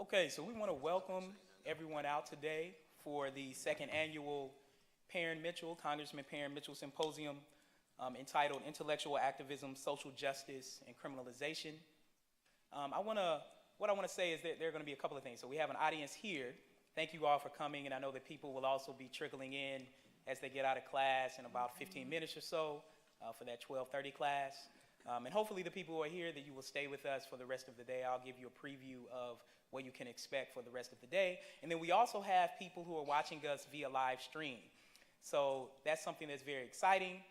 Okay, so we want to welcome everyone out today for the second annual Congressman Parren Mitchell Symposium entitled Intellectual Activism, Social Justice, and Criminalization. What I want to say is that there are going to be a couple of things. So we have an audience here. Thank you all for coming, and I know that people will also be trickling in as they get out of class in about 15 minutes or so for that 12:30 class. And hopefully the people who are here, that you will stay with us for the rest of the day. I'll give you a preview of what you can expect for the rest of the day. And then we also have people who are watching us via live stream. So that's something that's very exciting.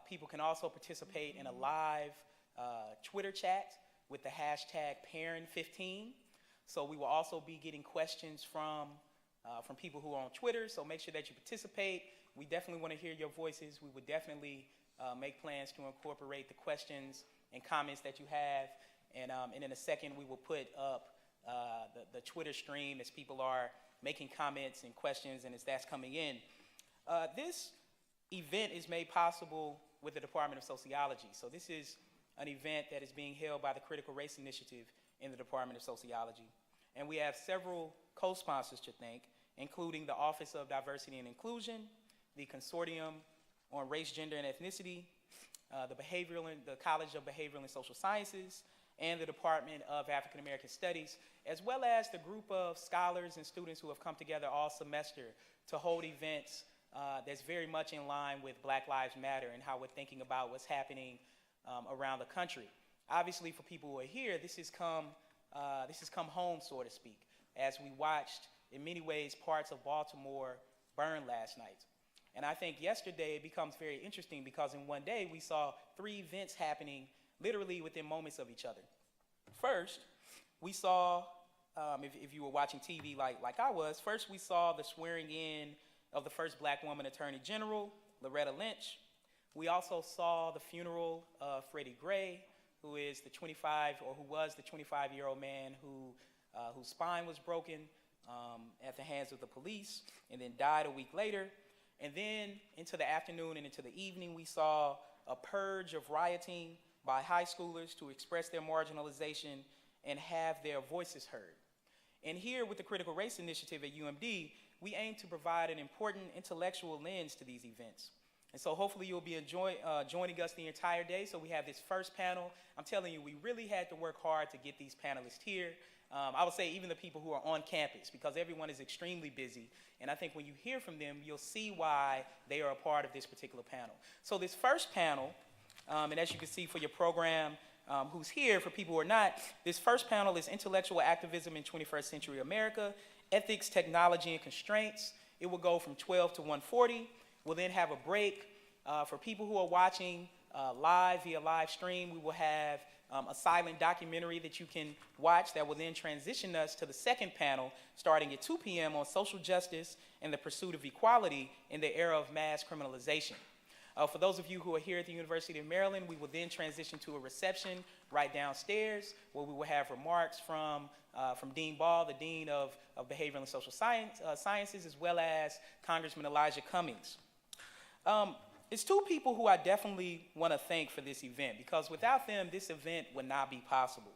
People can also participate in a live Twitter chat with the hashtag Parren15. So we will also be getting questions from people who are on Twitter, so make sure that you participate. We definitely want to hear your voices. We would definitely make plans to incorporate the questions and comments that you have. And in a second, we will put up the Twitter stream as people are making comments and questions and as that's coming in. This event is made possible with the Department of Sociology. So this is an event that is being held by the Critical Race Initiative in the Department of Sociology. And we have several co-sponsors to thank, including the Office of Diversity and Inclusion, the Consortium on Race, Gender, and Ethnicity, the College of Behavioral and Social Sciences, and the Department of African American Studies, as well as the group of scholars and students who have come together all semester to hold events that's very much in line with Black Lives Matter and how we're thinking about what's happening around the country. Obviously, for people who are here, this has come home, so to speak, as we watched, in many ways, parts of Baltimore burn last night. And I think yesterday it becomes very interesting because in one day we saw 3 events happening literally within moments of each other. First, we saw, if you were watching TV like I was, first we saw the swearing in of the first Black woman Attorney General, Loretta Lynch. We also saw the funeral of Freddie Gray, who was the 25-year-old man whose spine was broken at the hands of the police and then died a week later. And then into the afternoon and into the evening, we saw a purge of rioting by high schoolers to express their marginalization and have their voices heard. And here with the Critical Race Initiative at UMD, we aim to provide an important intellectual lens to these events. And so hopefully you'll be joining us the entire day. So we have this first panel. I'm telling you, we really had to work hard to get these panelists here. I would say even the people who are on campus, because everyone is extremely busy. And I think when you hear from them, you'll see why they are a part of this particular panel. So this first panel, and as you can see for your program, who's here, for people who are not, this first panel is Intellectual Activism in 21st Century America, Ethics, Technology, and Constraints. It will go from 12 to 1:40. We'll then have a break. For people who are watching live via live stream, we will have a silent documentary that you can watch that will then transition us to the second panel starting at 2 p.m. on social justice and the pursuit of equality in the era of mass criminalization. For those of you who are here at the University of Maryland, we will then transition to a reception right downstairs where we will have remarks from Dean Ball, the Dean of Behavioral and Social Sciences, as well as Congressman Elijah Cummings. It's 2 people who I definitely want to thank for this event, because without them, this event would not be possible.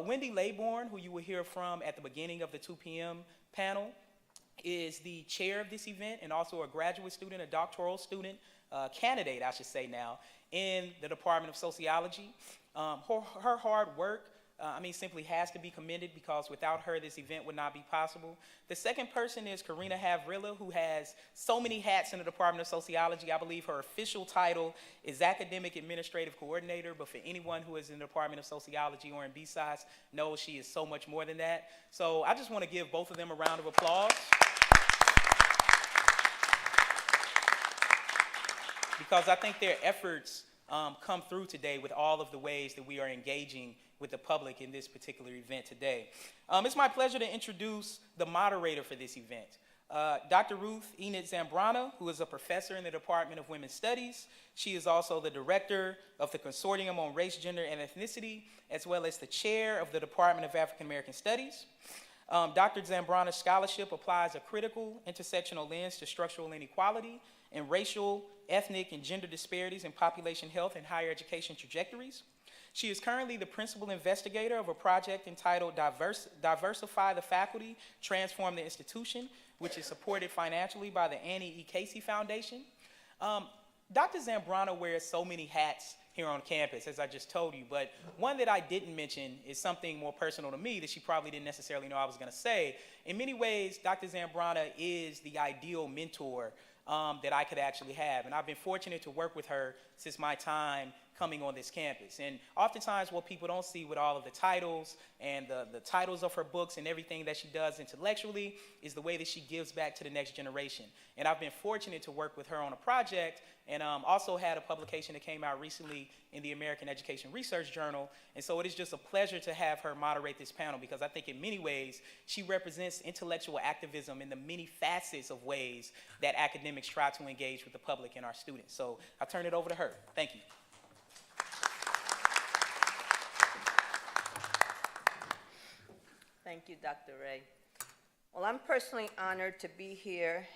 Wendy Laybourne, who you will hear from at the beginning of the 2 p.m. panel, is the chair of this event and also a graduate student, a doctoral student, candidate, I should say now, in the Department of Sociology. Her hard work, simply has to be commended, because without her, this event would not be possible. The second person is Karina Havrilla, who has so many hats in the Department of Sociology. I believe her official title is Academic Administrative Coordinator, but for anyone who is in the Department of Sociology or in BSOS knows she is so much more than that. So I just want to give both of them a round of applause, because I think their efforts come through today with all of the ways that we are engaging with the public in this particular event today. It's my pleasure to introduce the moderator for this event, Dr. Ruth Enid Zambrana, who is a professor in the Department of Women's Studies. She is also the director of the Consortium on Race, Gender, and Ethnicity, as well as the chair of the Department of African American Studies. Dr. Zambrana's scholarship applies a critical intersectional lens to structural inequality and racial, ethnic, and gender disparities in population health and higher education trajectories. She is currently the principal investigator of a project entitled Diversify the Faculty, Transform the Institution, which is supported financially by the Annie E. Casey Foundation. Dr. Zambrana wears so many hats here on campus, as I just told you, but one that I didn't mention is something more personal to me that she probably didn't necessarily know I was gonna say. In many ways, Dr. Zambrana is the ideal mentor that I could actually have, and I've been fortunate to work with her since my time coming on this campus. And oftentimes what people don't see with all of the titles and the titles of her books and everything that she does intellectually is the way that she gives back to the next generation. And I've been fortunate to work with her on a project, and also had a publication that came out recently in the American Education Research Journal. And so it is just a pleasure to have her moderate this panel, because I think in many ways she represents intellectual activism in the many facets of ways that academics try to engage with the public and our students. So I'll turn it over to her. Thank you. Thank you, Dr. Ray. Well, I'm personally honored to be here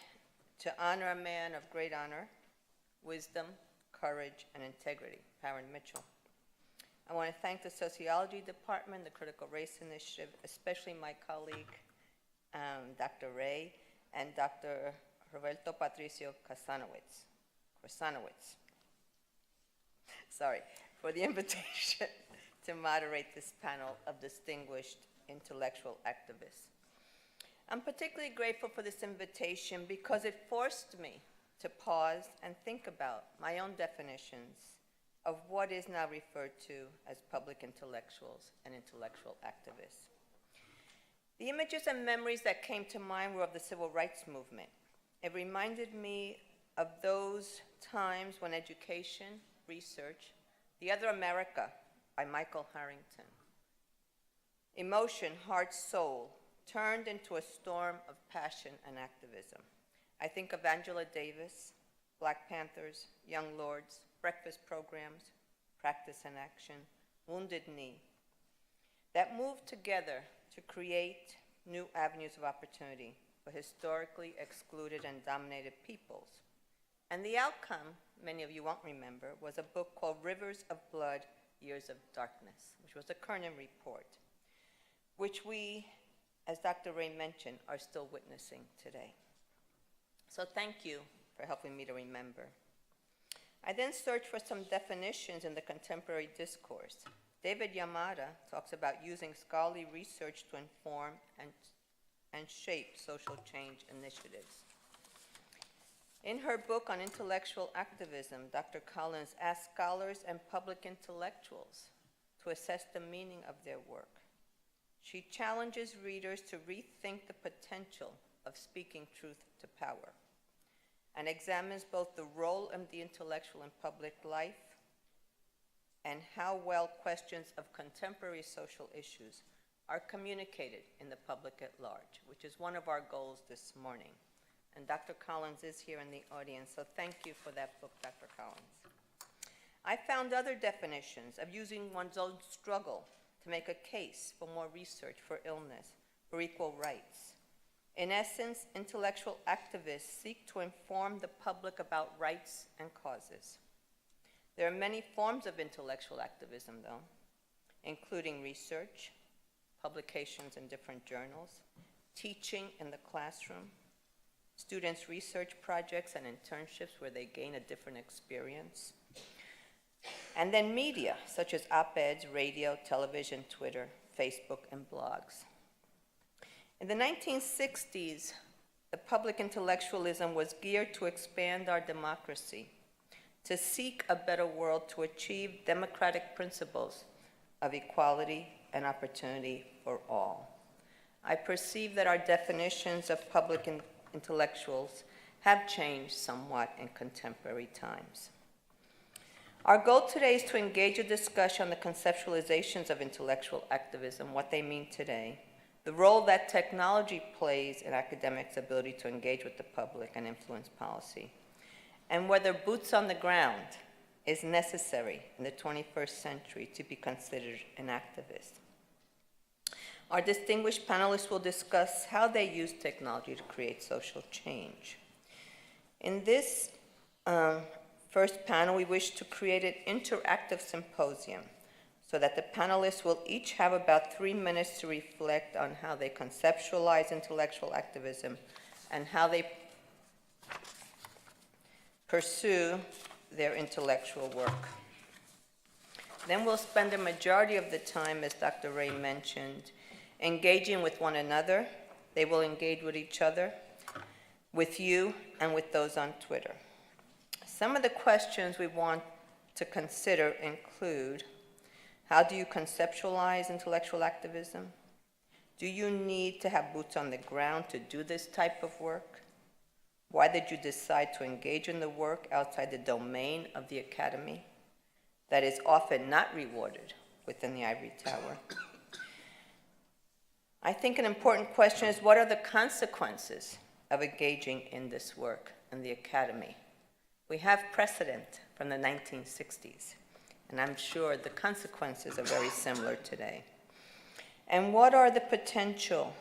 to honor a man of great honor, wisdom, courage, and integrity, Parren Mitchell. I want to thank the Sociology Department, the Critical Race Initiative, especially my colleague, Dr. Ray, and Dr. Roberto Patricio Casanowitz, sorry, for the invitation to moderate this panel of distinguished intellectual activists. I'm particularly grateful for this invitation because it forced me to pause and think about my own definitions of what is now referred to as public intellectuals and intellectual activists. The images and memories that came to mind were of the civil rights movement. It reminded me of those times when education, research, The Other America by Michael Harrington, emotion, heart, soul, turned into a storm of passion and activism. I think of Angela Davis, Black Panthers, Young Lords, breakfast programs, practice and action, Wounded Knee, that moved together to create new avenues of opportunity for historically excluded and dominated peoples. And the outcome, many of you won't remember, was a book called Rivers of Blood, Years of Darkness, which was a Kernan report, which we, as Dr. Ray mentioned, are still witnessing today. So thank you for helping me to remember. I then searched for some definitions in the contemporary discourse. David Yamada talks about using scholarly research to inform and shape social change initiatives. In her book on intellectual activism, Dr. Collins asks scholars and public intellectuals to assess the meaning of their work. She challenges readers to rethink the potential of speaking truth to power, and examines both the role of the intellectual in public life and how well questions of contemporary social issues are communicated in the public at large, which is one of our goals this morning. And Dr. Collins is here in the audience, so thank you for that book, Dr. Collins. I found other definitions of using one's own struggle to make a case for more research, for illness, for equal rights. In essence, intellectual activists seek to inform the public about rights and causes. There are many forms of intellectual activism, though, including research, publications in different journals, teaching in the classroom, students' research projects and internships where they gain a different experience, and then media, such as op-eds, radio, television, Twitter, Facebook, and blogs. In the 1960s, the public intellectualism was geared to expand our democracy, to seek a better world, to achieve democratic principles of equality and opportunity for all. I perceive that our definitions of public intellectuals have changed somewhat in contemporary times. Our goal today is to engage a discussion on the conceptualizations of intellectual activism, what they mean today, the role that technology plays in academics' ability to engage with the public and influence policy, and whether boots on the ground is necessary in the 21st century to be considered an activist. Our distinguished panelists will discuss how they use technology to create social change. In this first panel, we wish to create an interactive symposium so that the panelists will each have about 3 minutes to reflect on how they conceptualize intellectual activism and how they pursue their intellectual work. Then we'll spend the majority of the time, as Dr. Ray mentioned, engaging with one another. They will engage with each other, with you, and with those on Twitter. Some of the questions we want to consider include: how do you conceptualize intellectual activism? Do you need to have boots on the ground to do this type of work? Why did you decide to engage in the work outside the domain of the academy that is often not rewarded within the ivory tower? I think an important question is, what are the consequences of engaging in this work in the academy? We have precedent from the 1960s, and I'm sure the consequences are very similar today. And what are the potential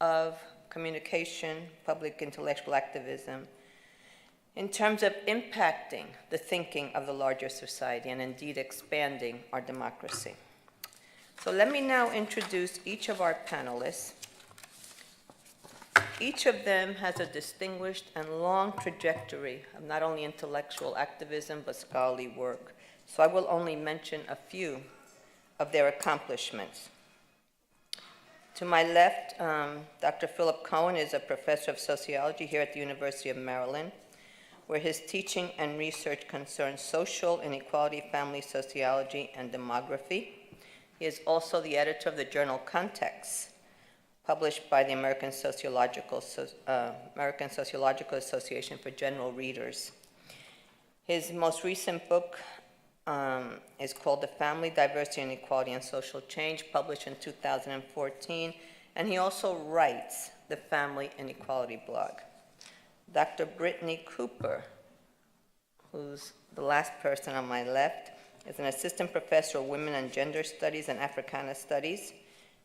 of communication, public intellectual activism, in terms of impacting the thinking of the larger society and indeed expanding our democracy? So let me now introduce each of our panelists. Each of them has a distinguished and long trajectory of not only intellectual activism, but scholarly work. So I will only mention a few of their accomplishments. To my left, Dr. Philip Cohen is a professor of sociology here at the University of Maryland, where his teaching and research concerns social inequality, family sociology, and demography. He is also the editor of the journal Context, published by the American Sociological Association for General Readers. His most recent book is called The Family, Diversity, Inequality, and Social Change, published in 2014, and he also writes the Family Inequality blog. Dr. Brittney Cooper, who's the last person on my left, is an assistant professor of women and gender studies and Africana studies.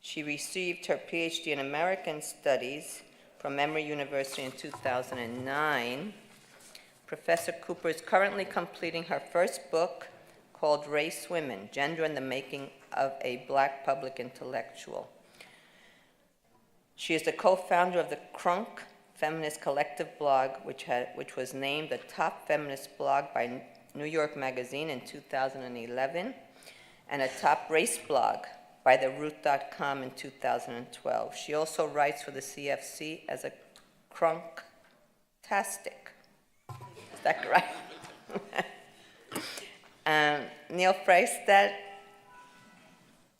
She received her PhD in American Studies from Emory University in 2009. Professor Cooper is currently completing her first book called Race Women, Gender and the Making of a Black Public Intellectual. She is the co-founder of the Crunk Feminist Collective blog, which was named the top feminist blog by New York Magazine in 2011, and a top race blog by the Ruth.com in 2012. She also writes for the CFC as a Crunk-tastic. Is that right? Neil Fraistat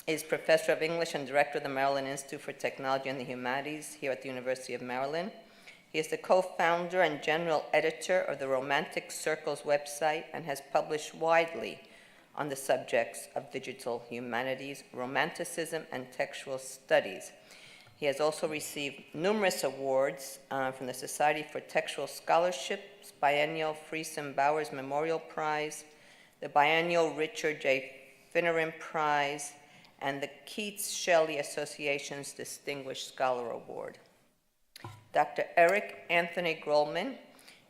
is professor of English and director of the Maryland Institute for Technology and the Humanities here at the University of Maryland. He is the co-founder and general editor of the Romantic Circles website and has published widely on the subjects of digital humanities, romanticism, and textual studies. He has also received numerous awards from the Society for Textual Scholarship's biennial Friesen Bowers Memorial Prize, the biennial Richard J. Finneran Prize, and the Keats Shelley Association's Distinguished Scholar Award. Dr. Eric Anthony Grollman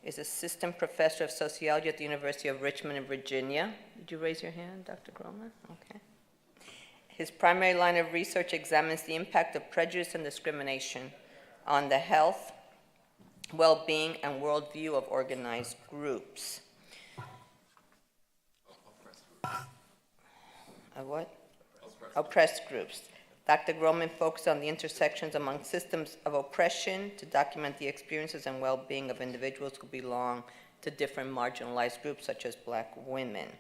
is assistant professor of sociology at the University of Richmond in Virginia. Did you raise your hand, Dr. Grollman? Okay. His primary line of research examines the impact of prejudice and discrimination on the health, well-being, and worldview of organized groups. What? Oppressed groups. Dr. Grollman focused on the intersections among systems of oppression to document the experiences and well-being of individuals who belong to different marginalized groups, such as Black women.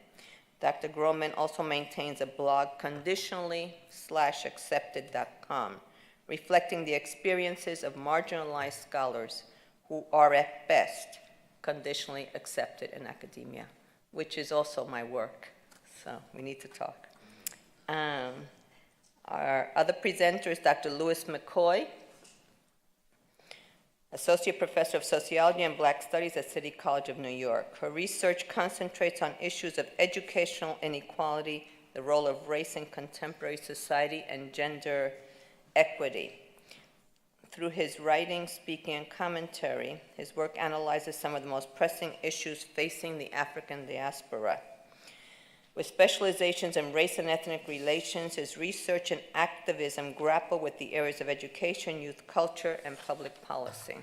Dr. Grollman also maintains a blog, conditionally/accepted.com, reflecting the experiences of marginalized scholars who are at best conditionally accepted in academia, which is also my work, so we need to talk. Our other presenter is Dr. Lewis-McCoy, Associate Professor of Sociology and Black Studies at City College of New York. Her research concentrates on issues of educational inequality, the role of race in contemporary society, and gender equity. Through his writing, speaking, and commentary, his work analyzes some of the most pressing issues facing the African diaspora. With specializations in race and ethnic relations, his research and activism grapple with the areas of education, youth culture, and public policy.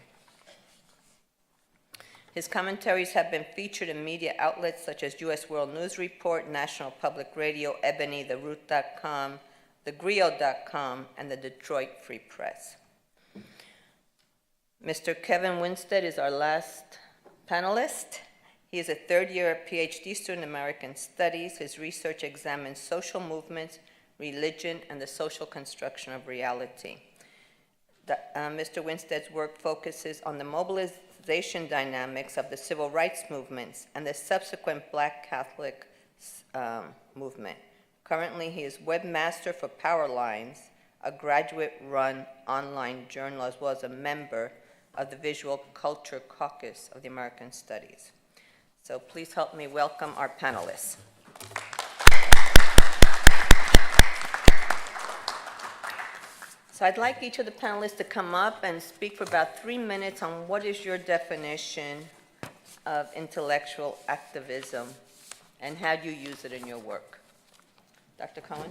His commentaries have been featured in media outlets such as U.S. World News Report, National Public Radio, Ebony, the Ruth.com, thegrio.com, and the Detroit Free Press. Mr. Kevin Winstead is our last panelist. He is a third-year PhD student in American Studies. His research examines social movements, religion, and the social construction of reality. Mr. Winstead's work focuses on the mobilization dynamics of the civil rights movements and the subsequent Black Catholic movement. Currently, he is webmaster for Powerlines, a graduate-run online journal, as well as a member of the Visual Culture Caucus of the American Studies. So please help me welcome our panelists. So I'd like each of the panelists to come up and speak for about 3 minutes on what is your definition of intellectual activism and how do you use it in your work. Dr. Cohen?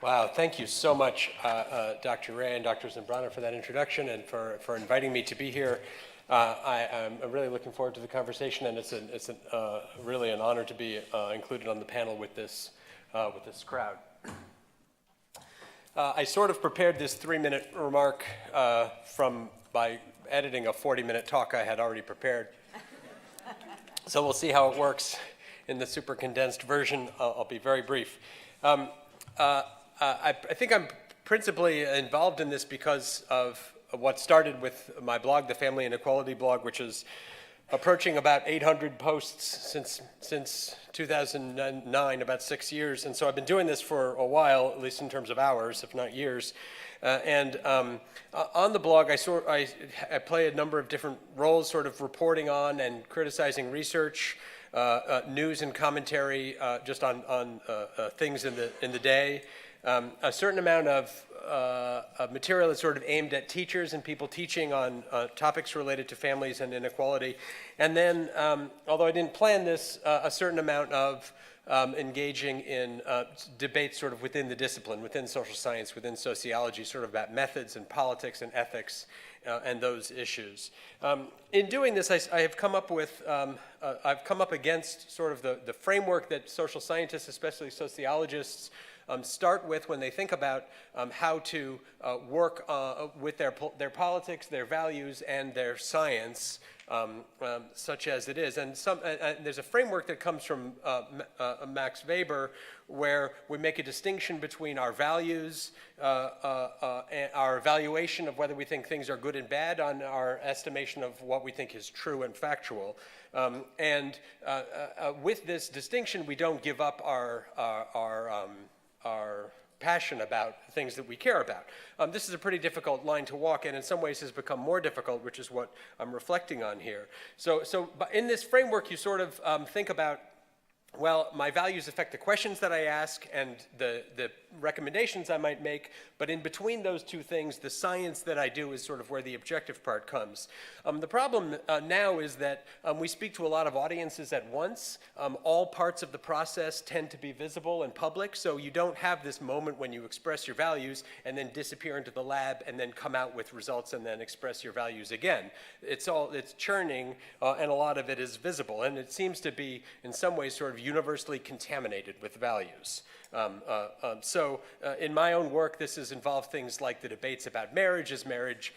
Wow, thank you so much, Dr. Ray and Dr. Zambrana, for that introduction and for inviting me to be here. I'm really looking forward to the conversation, and it's really an honor to be included on the panel with this crowd. I sort of prepared this 3-minute remark by editing a 40-minute talk I had already prepared. So we'll see how it works in the super condensed version. I'll be very brief. I think I'm principally involved in this because of what started with my blog, the Family Inequality blog, which is approaching about 800 posts since 2009, about 6 years. And so I've been doing this for a while, at least in terms of hours, if not years. On the blog, I play a number of different roles, sort of reporting on and criticizing research, news and commentary just on things in the day. A certain amount of material is sort of aimed at teachers and people teaching on topics related to families and inequality. And then, although I didn't plan this, a certain amount of engaging in debates sort of within the discipline, within social science, within sociology, sort of about methods and politics and ethics and those issues. In doing this, I have come up with, I've come up against sort of the framework that social scientists, especially sociologists, start with when they think about how to work with their politics, their values, and their science, such as it is. And there's a framework that comes from Max Weber, where we make a distinction between our values, and our evaluation of whether we think things are good and bad, on our estimation of what we think is true and factual. With this distinction, we don't give up our passion about things that we care about. This is a pretty difficult line to walk, and in some ways has become more difficult, which is what I'm reflecting on here. So in this framework, you sort of think about, well, my values affect the questions that I ask and the recommendations I might make, but in between those two things, the science that I do is sort of where the objective part comes. The problem now is that we speak to a lot of audiences at once. All parts of the process tend to be visible and public, so you don't have this moment when you express your values and then disappear into the lab and then come out with results and then express your values again. It's churning, and a lot of it is visible, and it seems to be, in some ways, sort of universally contaminated with values. In my own work, this has involved things like the debates about marriage. Is marriage,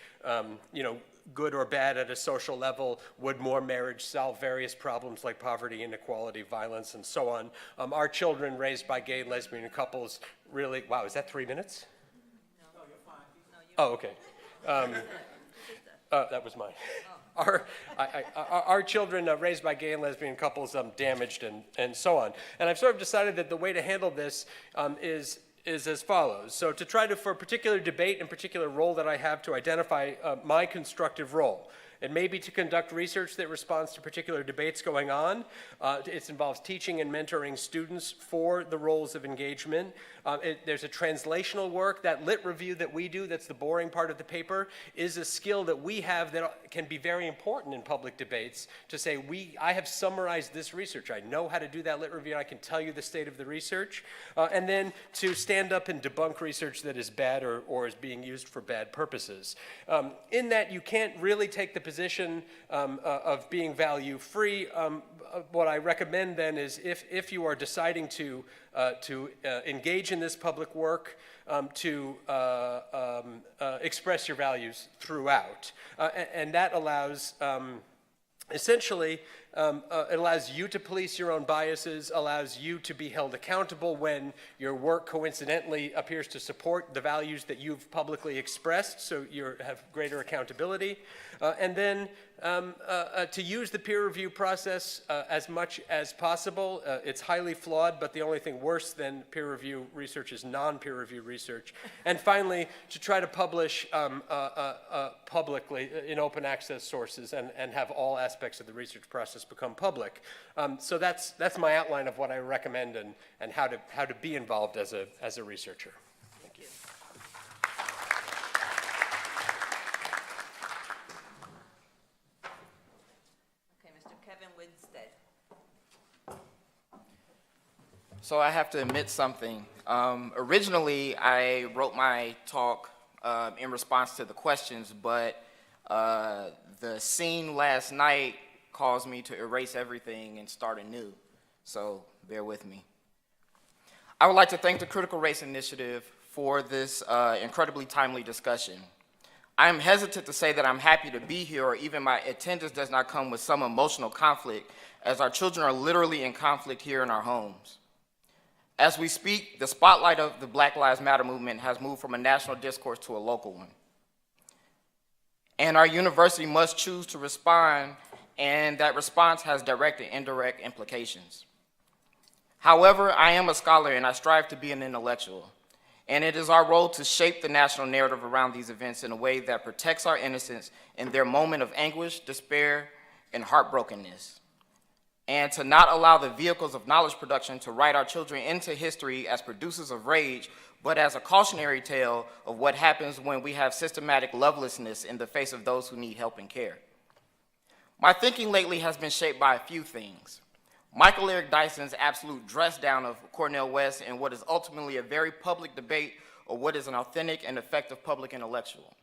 good or bad at a social level? Would more marriage solve various problems like poverty, inequality, violence, and so on? Are children raised by gay and lesbian couples really, wow, is that 3 minutes? No, you're fine. Oh, okay. That was mine. Are children raised by gay and lesbian couples damaged, and so on? And I've sort of decided that the way to handle this is as follows. So to try to, for a particular debate and particular role that I have, to identify my constructive role. It may be to conduct research that responds to particular debates going on. It involves teaching and mentoring students for the roles of engagement. There's a translational work. That lit review that we do, that's the boring part of the paper, is a skill that we have that can be very important in public debates to say, I have summarized this research. I know how to do that lit review, and I can tell you the state of the research. And then to stand up and debunk research that is bad or is being used for bad purposes. In that, you can't really take the position of being value-free. What I recommend then is if you are deciding to engage in this public work, to express your values throughout. And that allows, essentially, it allows you to police your own biases, allows you to be held accountable when your work coincidentally appears to support the values that you've publicly expressed, so you have greater accountability. And then to use the peer review process as much as possible. It's highly flawed, but the only thing worse than peer review research is non-peer review research. And finally, to try to publish publicly in open access sources and have all aspects of the research process become public. So that's my outline of what I recommend and how to be involved as a researcher. Thank you. Okay, Mr. Kevin Winstead. So I have to admit something. Originally, I wrote my talk in response to the questions, but the scene last night caused me to erase everything and start anew. So bear with me. I would like to thank the Critical Race Initiative for this incredibly timely discussion. I am hesitant to say that I'm happy to be here, or even my attendance does not come with some emotional conflict, as our children are literally in conflict here in our homes. As we speak, the spotlight of the Black Lives Matter movement has moved from a national discourse to a local one. And our university must choose to respond, and that response has direct and indirect implications. However, I am a scholar and I strive to be an intellectual. And it is our role to shape the national narrative around these events in a way that protects our innocents in their moment of anguish, despair, and heartbrokenness. And to not allow the vehicles of knowledge production to write our children into history as producers of rage, but as a cautionary tale of what happens when we have systematic lovelessness in the face of those who need help and care. My thinking lately has been shaped by a few things. Michael Eric Dyson's absolute dress down of Cornel West and what is ultimately a very public debate of what is an authentic and effective public intellectual.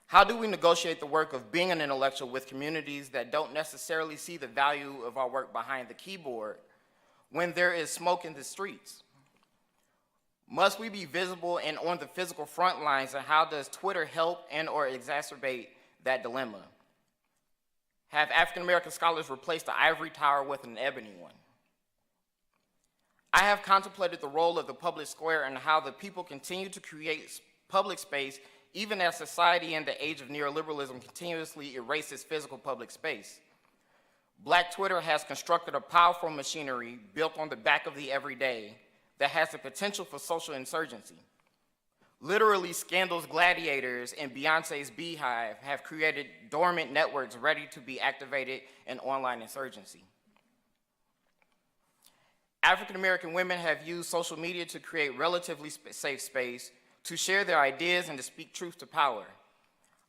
How do we negotiate the work of being an intellectual with communities that don't necessarily see the value of our work behind the keyboard when there is smoke in the streets? Must we be visible and on the physical front lines, and how does Twitter help and or exacerbate that dilemma? Have African-American scholars replaced the ivory tower with an ebony one? I have contemplated the role of the public square and how the people continue to create public space even as society in the age of neoliberalism continuously erases physical public space. Black Twitter has constructed a powerful machinery built on the back of the everyday that has the potential for social insurgency. Literally, Scandal's gladiators and Beyonce's Beehive have created dormant networks ready to be activated in online insurgency. African-American women have used social media to create relatively safe space, to share their ideas and to speak truth to power.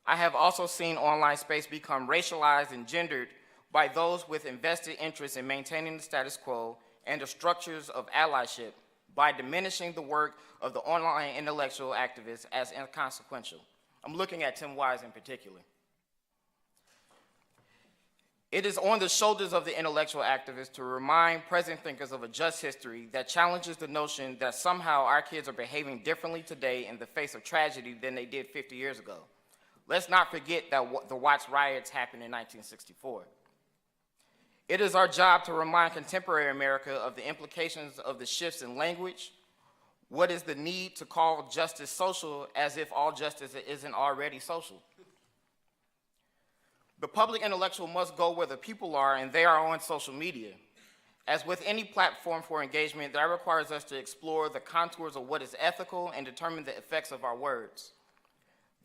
I have also seen online space become racialized and gendered by those with invested interests in maintaining the status quo and the structures of allyship by diminishing the work of the online intellectual activists as inconsequential. I'm looking at Tim Wise in particular. It is on the shoulders of the intellectual activists to remind present thinkers of a just history that challenges the notion that somehow our kids are behaving differently today in the face of tragedy than they did 50 years ago. Let's not forget that the Watts riots happened in 1964. It is our job to remind contemporary America of the implications of the shifts in language. What is the need to call justice social as if all justice isn't already social? The public intellectual must go where the people are, and they are on social media. As with any platform for engagement, that requires us to explore the contours of what is ethical and determine the effects of our words.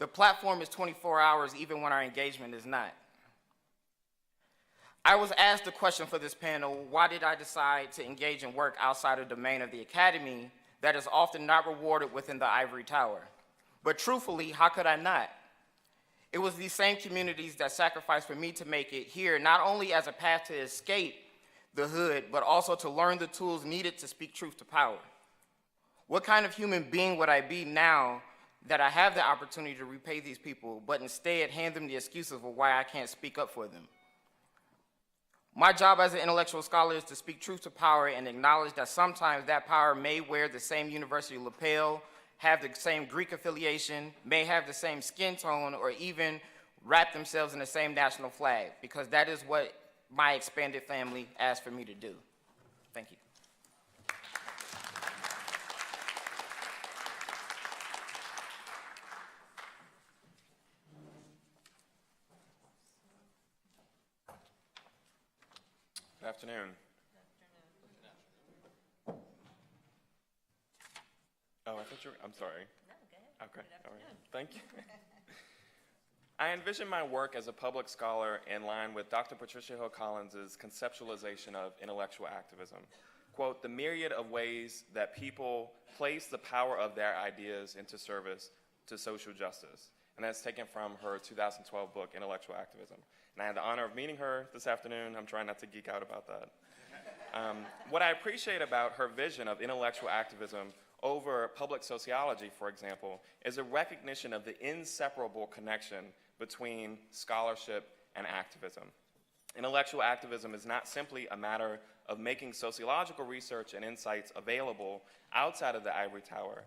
The platform is 24 hours even when our engagement is not. I was asked the question for this panel, why did I decide to engage in work outside of the domain of the academy that is often not rewarded within the ivory tower? But truthfully, how could I not? It was these same communities that sacrificed for me to make it here, not only as a path to escape the hood, but also to learn the tools needed to speak truth to power. What kind of human being would I be now that I have the opportunity to repay these people, but instead hand them the excuses of why I can't speak up for them? My job as an intellectual scholar is to speak truth to power and acknowledge that sometimes that power may wear the same university lapel, have the same Greek affiliation, may have the same skin tone, or even wrap themselves in the same national flag, because that is what my expanded family asked for me to do. Thank you. Good afternoon. Oh, I thought you were, I'm sorry. No, go ahead. Okay, all right, thank you. I envision my work as a public scholar in line with Dr. Patricia Hill Collins' conceptualization of intellectual activism. Quote, the myriad of ways that people place the power of their ideas into service to social justice. And that's taken from her 2012 book, Intellectual Activism. And I had the honor of meeting her this afternoon. I'm trying not to geek out about that. What I appreciate about her vision of intellectual activism over public sociology, for example, is a recognition of the inseparable connection between scholarship and activism. Intellectual activism is not simply a matter of making sociological research and insights available outside of the ivory tower.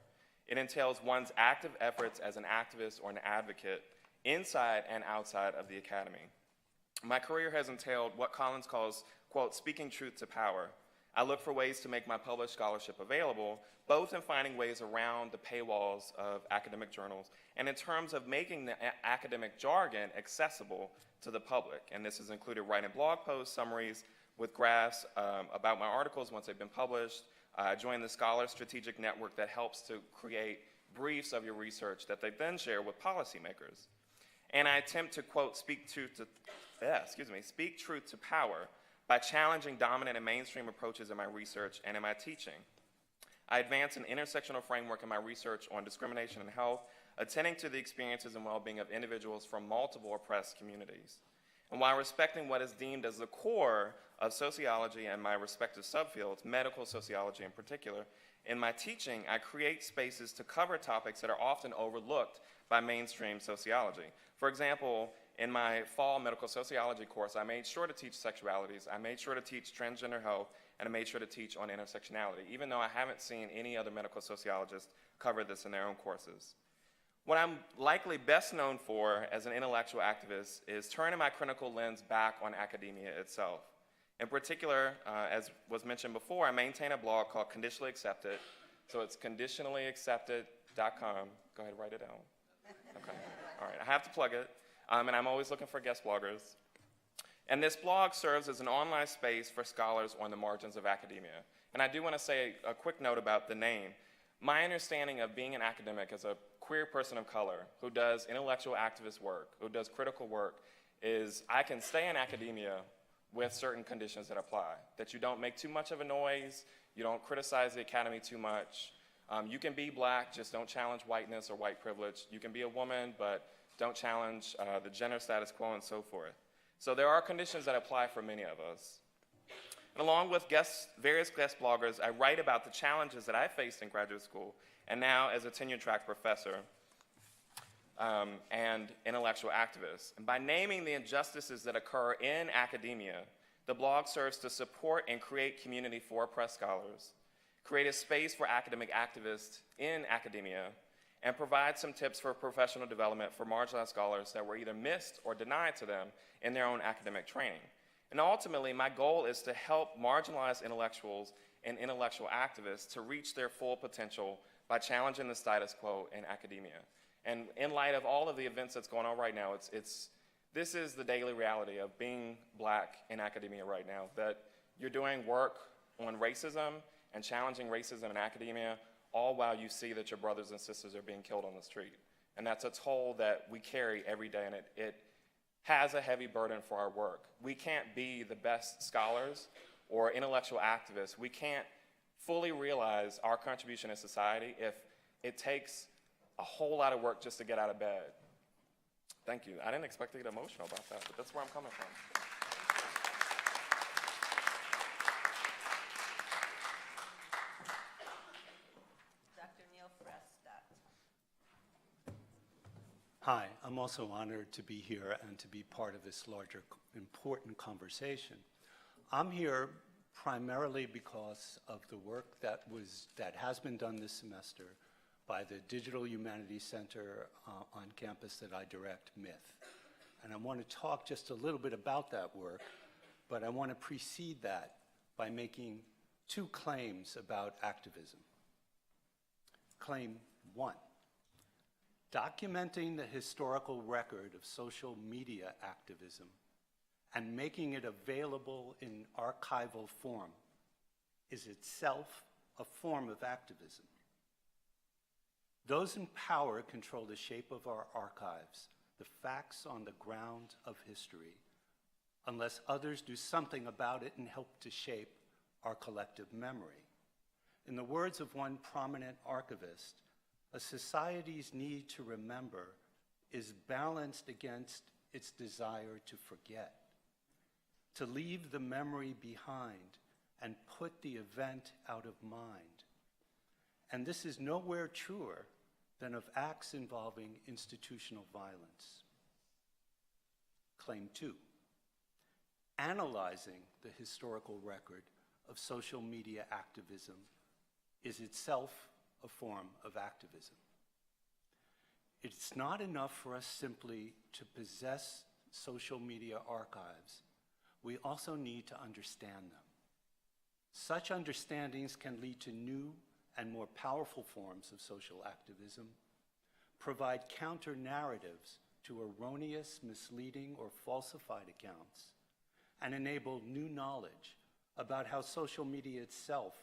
It entails one's active efforts as an activist or an advocate inside and outside of the academy. My career has entailed what Collins calls, quote, speaking truth to power. I look for ways to make my published scholarship available, both in finding ways around the paywalls of academic journals and in terms of making the academic jargon accessible to the public. And this has included writing blog posts, summaries with graphs about my articles once they've been published. I joined the Scholar Strategic Network that helps to create briefs of your research that they then share with policymakers. And I attempt to, quote, speak truth to power by challenging dominant and mainstream approaches in my research and in my teaching. I advance an intersectional framework in my research on discrimination and health, attending to the experiences and well-being of individuals from multiple oppressed communities. And while respecting what is deemed as the core of sociology and my respective subfields, medical sociology in particular, in my teaching, I create spaces to cover topics that are often overlooked by mainstream sociology. For example, in my fall medical sociology course, I made sure to teach sexualities, I made sure to teach transgender health, and I made sure to teach on intersectionality, even though I haven't seen any other medical sociologists cover this in their own courses. What I'm likely best known for as an intellectual activist is turning my critical lens back on academia itself. In particular, as was mentioned before, I maintain a blog called Conditionally Accepted. So it's conditionallyaccepted.com. Go ahead, write it down. Okay, all right, I have to plug it. And I'm always looking for guest bloggers. And this blog serves as an online space for scholars on the margins of academia. And I do want to say a quick note about the name. My understanding of being an academic as a queer person of color who does intellectual activist work, who does critical work, is I can stay in academia with certain conditions that apply. That you don't make too much of a noise, you don't criticize the academy too much. You can be black, just don't challenge whiteness or white privilege. You can be a woman, but don't challenge the gender status quo and so forth. So there are conditions that apply for many of us. And along with various guest bloggers, I write about the challenges that I faced in graduate school and now as a tenure-track professor and intellectual activist. And by naming the injustices that occur in academia, the blog serves to support and create community for oppressed scholars, create a space for academic activists in academia, and provide some tips for professional development for marginalized scholars that were either missed or denied to them in their own academic training. And ultimately, my goal is to help marginalized intellectuals and intellectual activists to reach their full potential by challenging the status quo in academia. And in light of all of the events that's going on right now, this is the daily reality of being black in academia right now, that you're doing work on racism and challenging racism in academia, all while you see that your brothers and sisters are being killed on the street. And that's a toll that we carry every day, and it has a heavy burden for our work. We can't be the best scholars or intellectual activists. We can't fully realize our contribution in society if it takes a whole lot of work just to get out of bed. Thank you. I didn't expect to get emotional about that, but that's where I'm coming from. Dr. Neil Fraistat. Hi, I'm also honored to be here and to be part of this larger, important conversation. I'm here primarily because of the work that has been done this semester by the Digital Humanities Center on campus that I direct, MYTH. And I want to talk just a little bit about that work, but I want to precede that by making two claims about activism. Claim one, documenting the historical record of social media activism and making it available in archival form is itself a form of activism. Those in power control the shape of our archives, the facts on the ground of history, unless others do something about it and help to shape our collective memory. In the words of one prominent archivist, a society's need to remember is balanced against its desire to forget, to leave the memory behind and put the event out of mind. And this is nowhere truer than of acts involving institutional violence. Claim two, analyzing the historical record of social media activism is itself a form of activism. It's not enough for us simply to possess social media archives. We also need to understand them. Such understandings can lead to new and more powerful forms of social activism, provide counter-narratives to erroneous, misleading, or falsified accounts, and enable new knowledge about how social media itself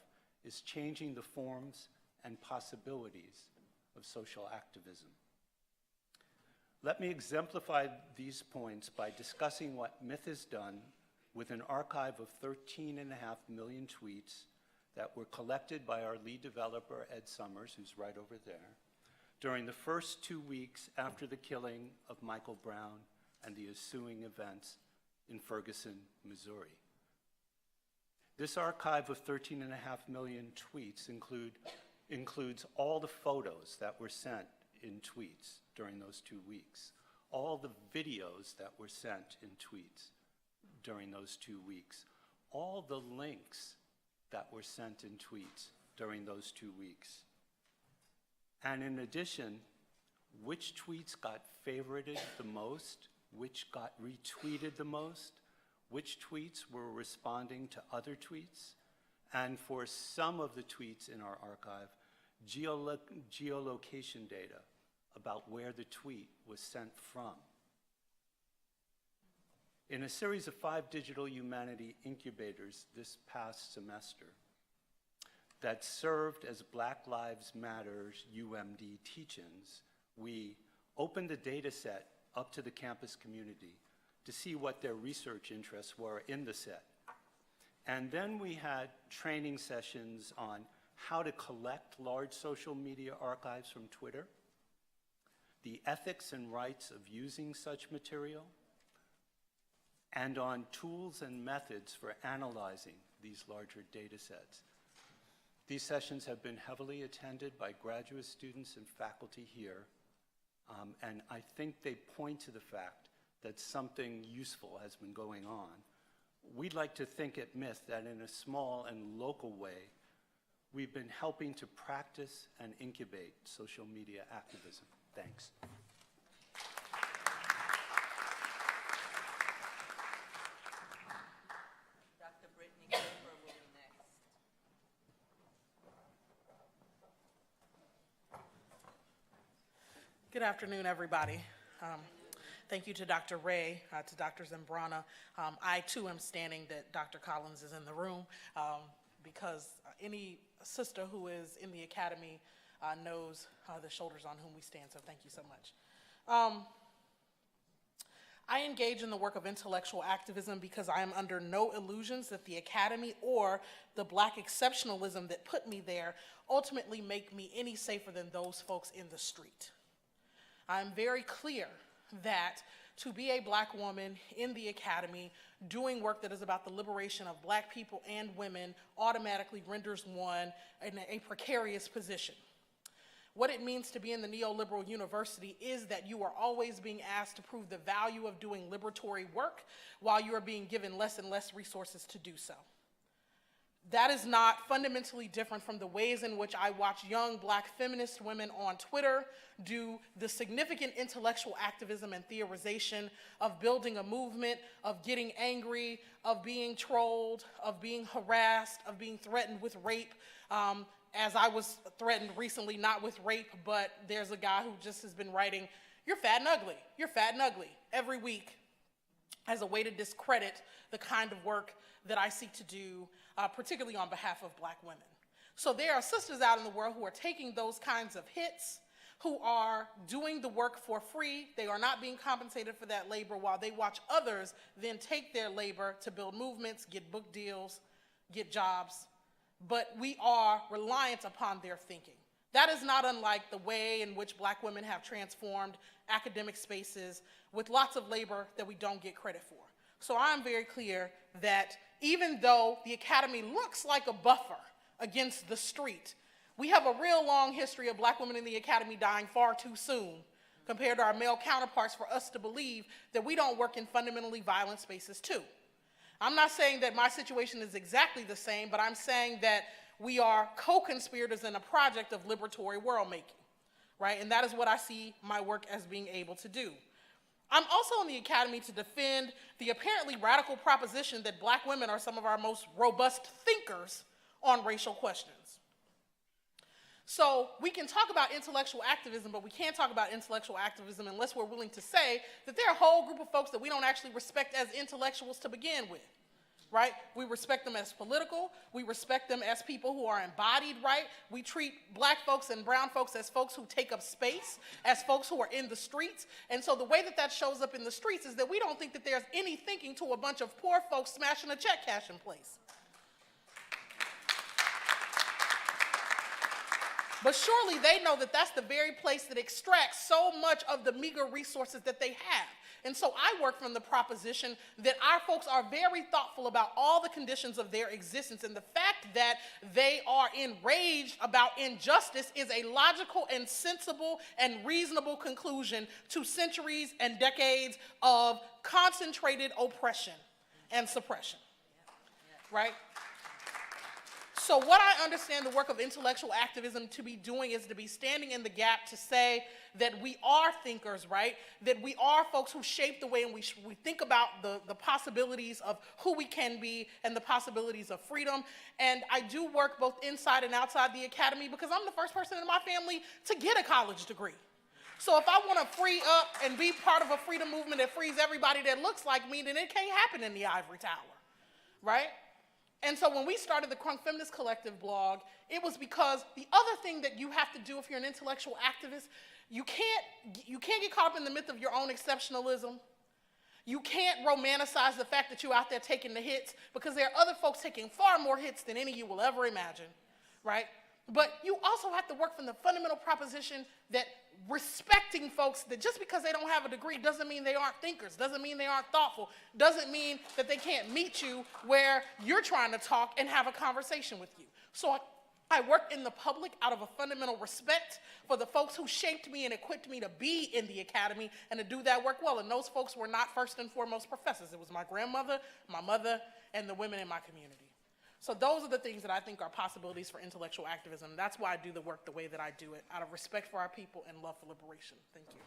is changing the forms and possibilities of social activism. Let me exemplify these points by discussing what MYTH has done with an archive of 13.5 million tweets that were collected by our lead developer, Ed Summers, who's right over there, during the first 2 weeks after the killing of Michael Brown and the ensuing events in Ferguson, Missouri. This archive of 13.5 million tweets includes all the photos that were sent in tweets during those 2 weeks, all the videos that were sent in tweets during those 2 weeks, all the links that were sent in tweets during those 2 weeks. And in addition, which tweets got favorited the most, which got retweeted the most, which tweets were responding to other tweets, and for some of the tweets in our archive, geolocation data about where the tweet was sent from. In a series of 5 digital humanity incubators this past semester that served as Black Lives Matter's UMD teach-ins, we opened the data set up to the campus community to see what their research interests were in the set. And then we had training sessions on how to collect large social media archives from Twitter, the ethics and rights of using such material, and on tools and methods for analyzing these larger data sets. These sessions have been heavily attended by graduate students and faculty here, and I think they point to the fact that something useful has been going on. We'd like to think at MYTH that in a small and local way, we've been helping to practice and incubate social media activism. Thanks. Dr. Brittney Cooper will be next. Good afternoon, everybody. Thank you to Dr. Ray, to Dr. Zambrana. I, too, am standing that Dr. Collins is in the room because any sister who is in the academy knows the shoulders on whom we stand, so thank you so much. I engage in the work of intellectual activism because I am under no illusions that the academy or the Black exceptionalism that put me there ultimately make me any safer than those folks in the street. I'm very clear that to be a Black woman in the academy doing work that is about the liberation of Black people and women automatically renders one in a precarious position. What it means to be in the neoliberal university is that you are always being asked to prove the value of doing liberatory work while you are being given less and less resources to do so. That is not fundamentally different from the ways in which I watch young Black feminist women on Twitter do the significant intellectual activism and theorization of building a movement, of getting angry, of being trolled, of being harassed, of being threatened with rape, as I was threatened recently, not with rape, but there's a guy who just has been writing, "You're fat and ugly, you're fat and ugly," every week as a way to discredit the kind of work that I seek to do, particularly on behalf of Black women. So there are sisters out in the world who are taking those kinds of hits, who are doing the work for free. They are not being compensated for that labor while they watch others then take their labor to build movements, get book deals, get jobs. But we are reliant upon their thinking. That is not unlike the way in which Black women have transformed academic spaces with lots of labor that we don't get credit for. So I'm very clear that even though the academy looks like a buffer against the street, we have a real long history of Black women in the academy dying far too soon compared to our male counterparts for us to believe that we don't work in fundamentally violent spaces too. I'm not saying that my situation is exactly the same, but I'm saying that we are co-conspirators in a project of liberatory world making, right? And that is what I see my work as being able to do. I'm also in the academy to defend the apparently radical proposition that Black women are some of our most robust thinkers on racial questions. So we can talk about intellectual activism, but we can't talk about intellectual activism unless we're willing to say that there are a whole group of folks that we don't actually respect as intellectuals to begin with, right? We respect them as political. We respect them as people who are embodied, right? We treat Black folks and brown folks as folks who take up space, as folks who are in the streets. And so the way that that shows up in the streets is that we don't think that there's any thinking to a bunch of poor folks smashing a check cashing place. But surely they know that that's the very place that extracts so much of the meager resources that they have. And so I work from the proposition that our folks are very thoughtful about all the conditions of their existence, and the fact that they are enraged about injustice is a logical and sensible and reasonable conclusion to centuries and decades of concentrated oppression and suppression, right? So what I understand the work of intellectual activism to be doing is to be standing in the gap to say that we are thinkers, right? That we are folks who shape the way in which we think about the possibilities of who we can be and the possibilities of freedom. And I do work both inside and outside the academy because I'm the first person in my family to get a college degree. So if I want to free up and be part of a freedom movement that frees everybody that looks like me, then it can't happen in the ivory tower, right? And so when we started the Crunk Feminist Collective blog, it was because the other thing that you have to do if you're an intellectual activist, you can't get caught up in the myth of your own exceptionalism. You can't romanticize the fact that you're out there taking the hits because there are other folks taking far more hits than any you will ever imagine, right? But you also have to work from the fundamental proposition that respecting folks, that just because they don't have a degree doesn't mean they aren't thinkers, doesn't mean they aren't thoughtful, doesn't mean that they can't meet you where you're trying to talk and have a conversation with you. So I work in the public out of a fundamental respect for the folks who shaped me and equipped me to be in the academy and to do that work well. And those folks were not first and foremost professors. It was my grandmother, my mother, and the women in my community. So those are the things that I think are possibilities for intellectual activism. That's why I do the work the way that I do it, out of respect for our people and love for liberation. Thank you.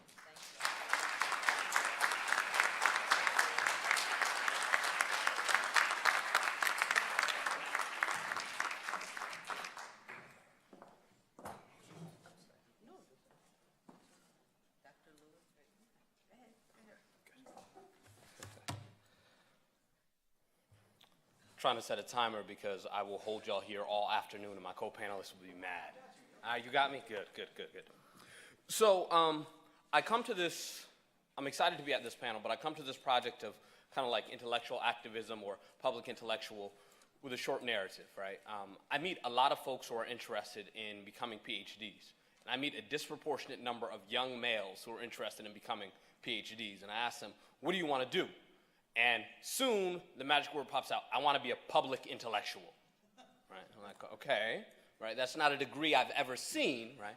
Trying to set a timer because I will hold y'all here all afternoon and my co-panelists will be mad. You got me? Good. So I come to this, I'm excited to be at this panel, but I come to this project of kind of like intellectual activism or public intellectual with a short narrative, right? I meet a lot of folks who are interested in becoming PhDs. And I meet a disproportionate number of young males who are interested in becoming PhDs. And I ask them, what do you want to do? And soon the magic word pops out, I want to be a public intellectual, right? I'm like, okay, right? That's not a degree I've ever seen, right?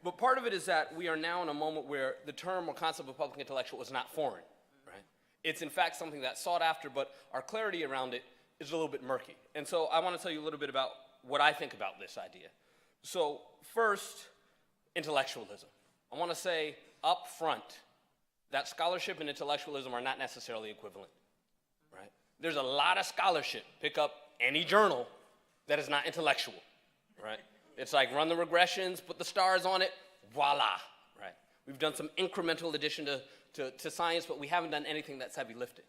But part of it is that we are now in a moment where the term or concept of public intellectual is not foreign, right? It's in fact something that's sought after, but our clarity around it is a little bit murky. And so I want to tell you a little bit about what I think about this idea. So first, intellectualism. I want to say up front that scholarship and intellectualism are not necessarily equivalent, right? There's a lot of scholarship. Pick up any journal that is not intellectual, right? It's like run the regressions, put the stars on it, voila, right? We've done some incremental addition to science, but we haven't done anything that's heavy lifting.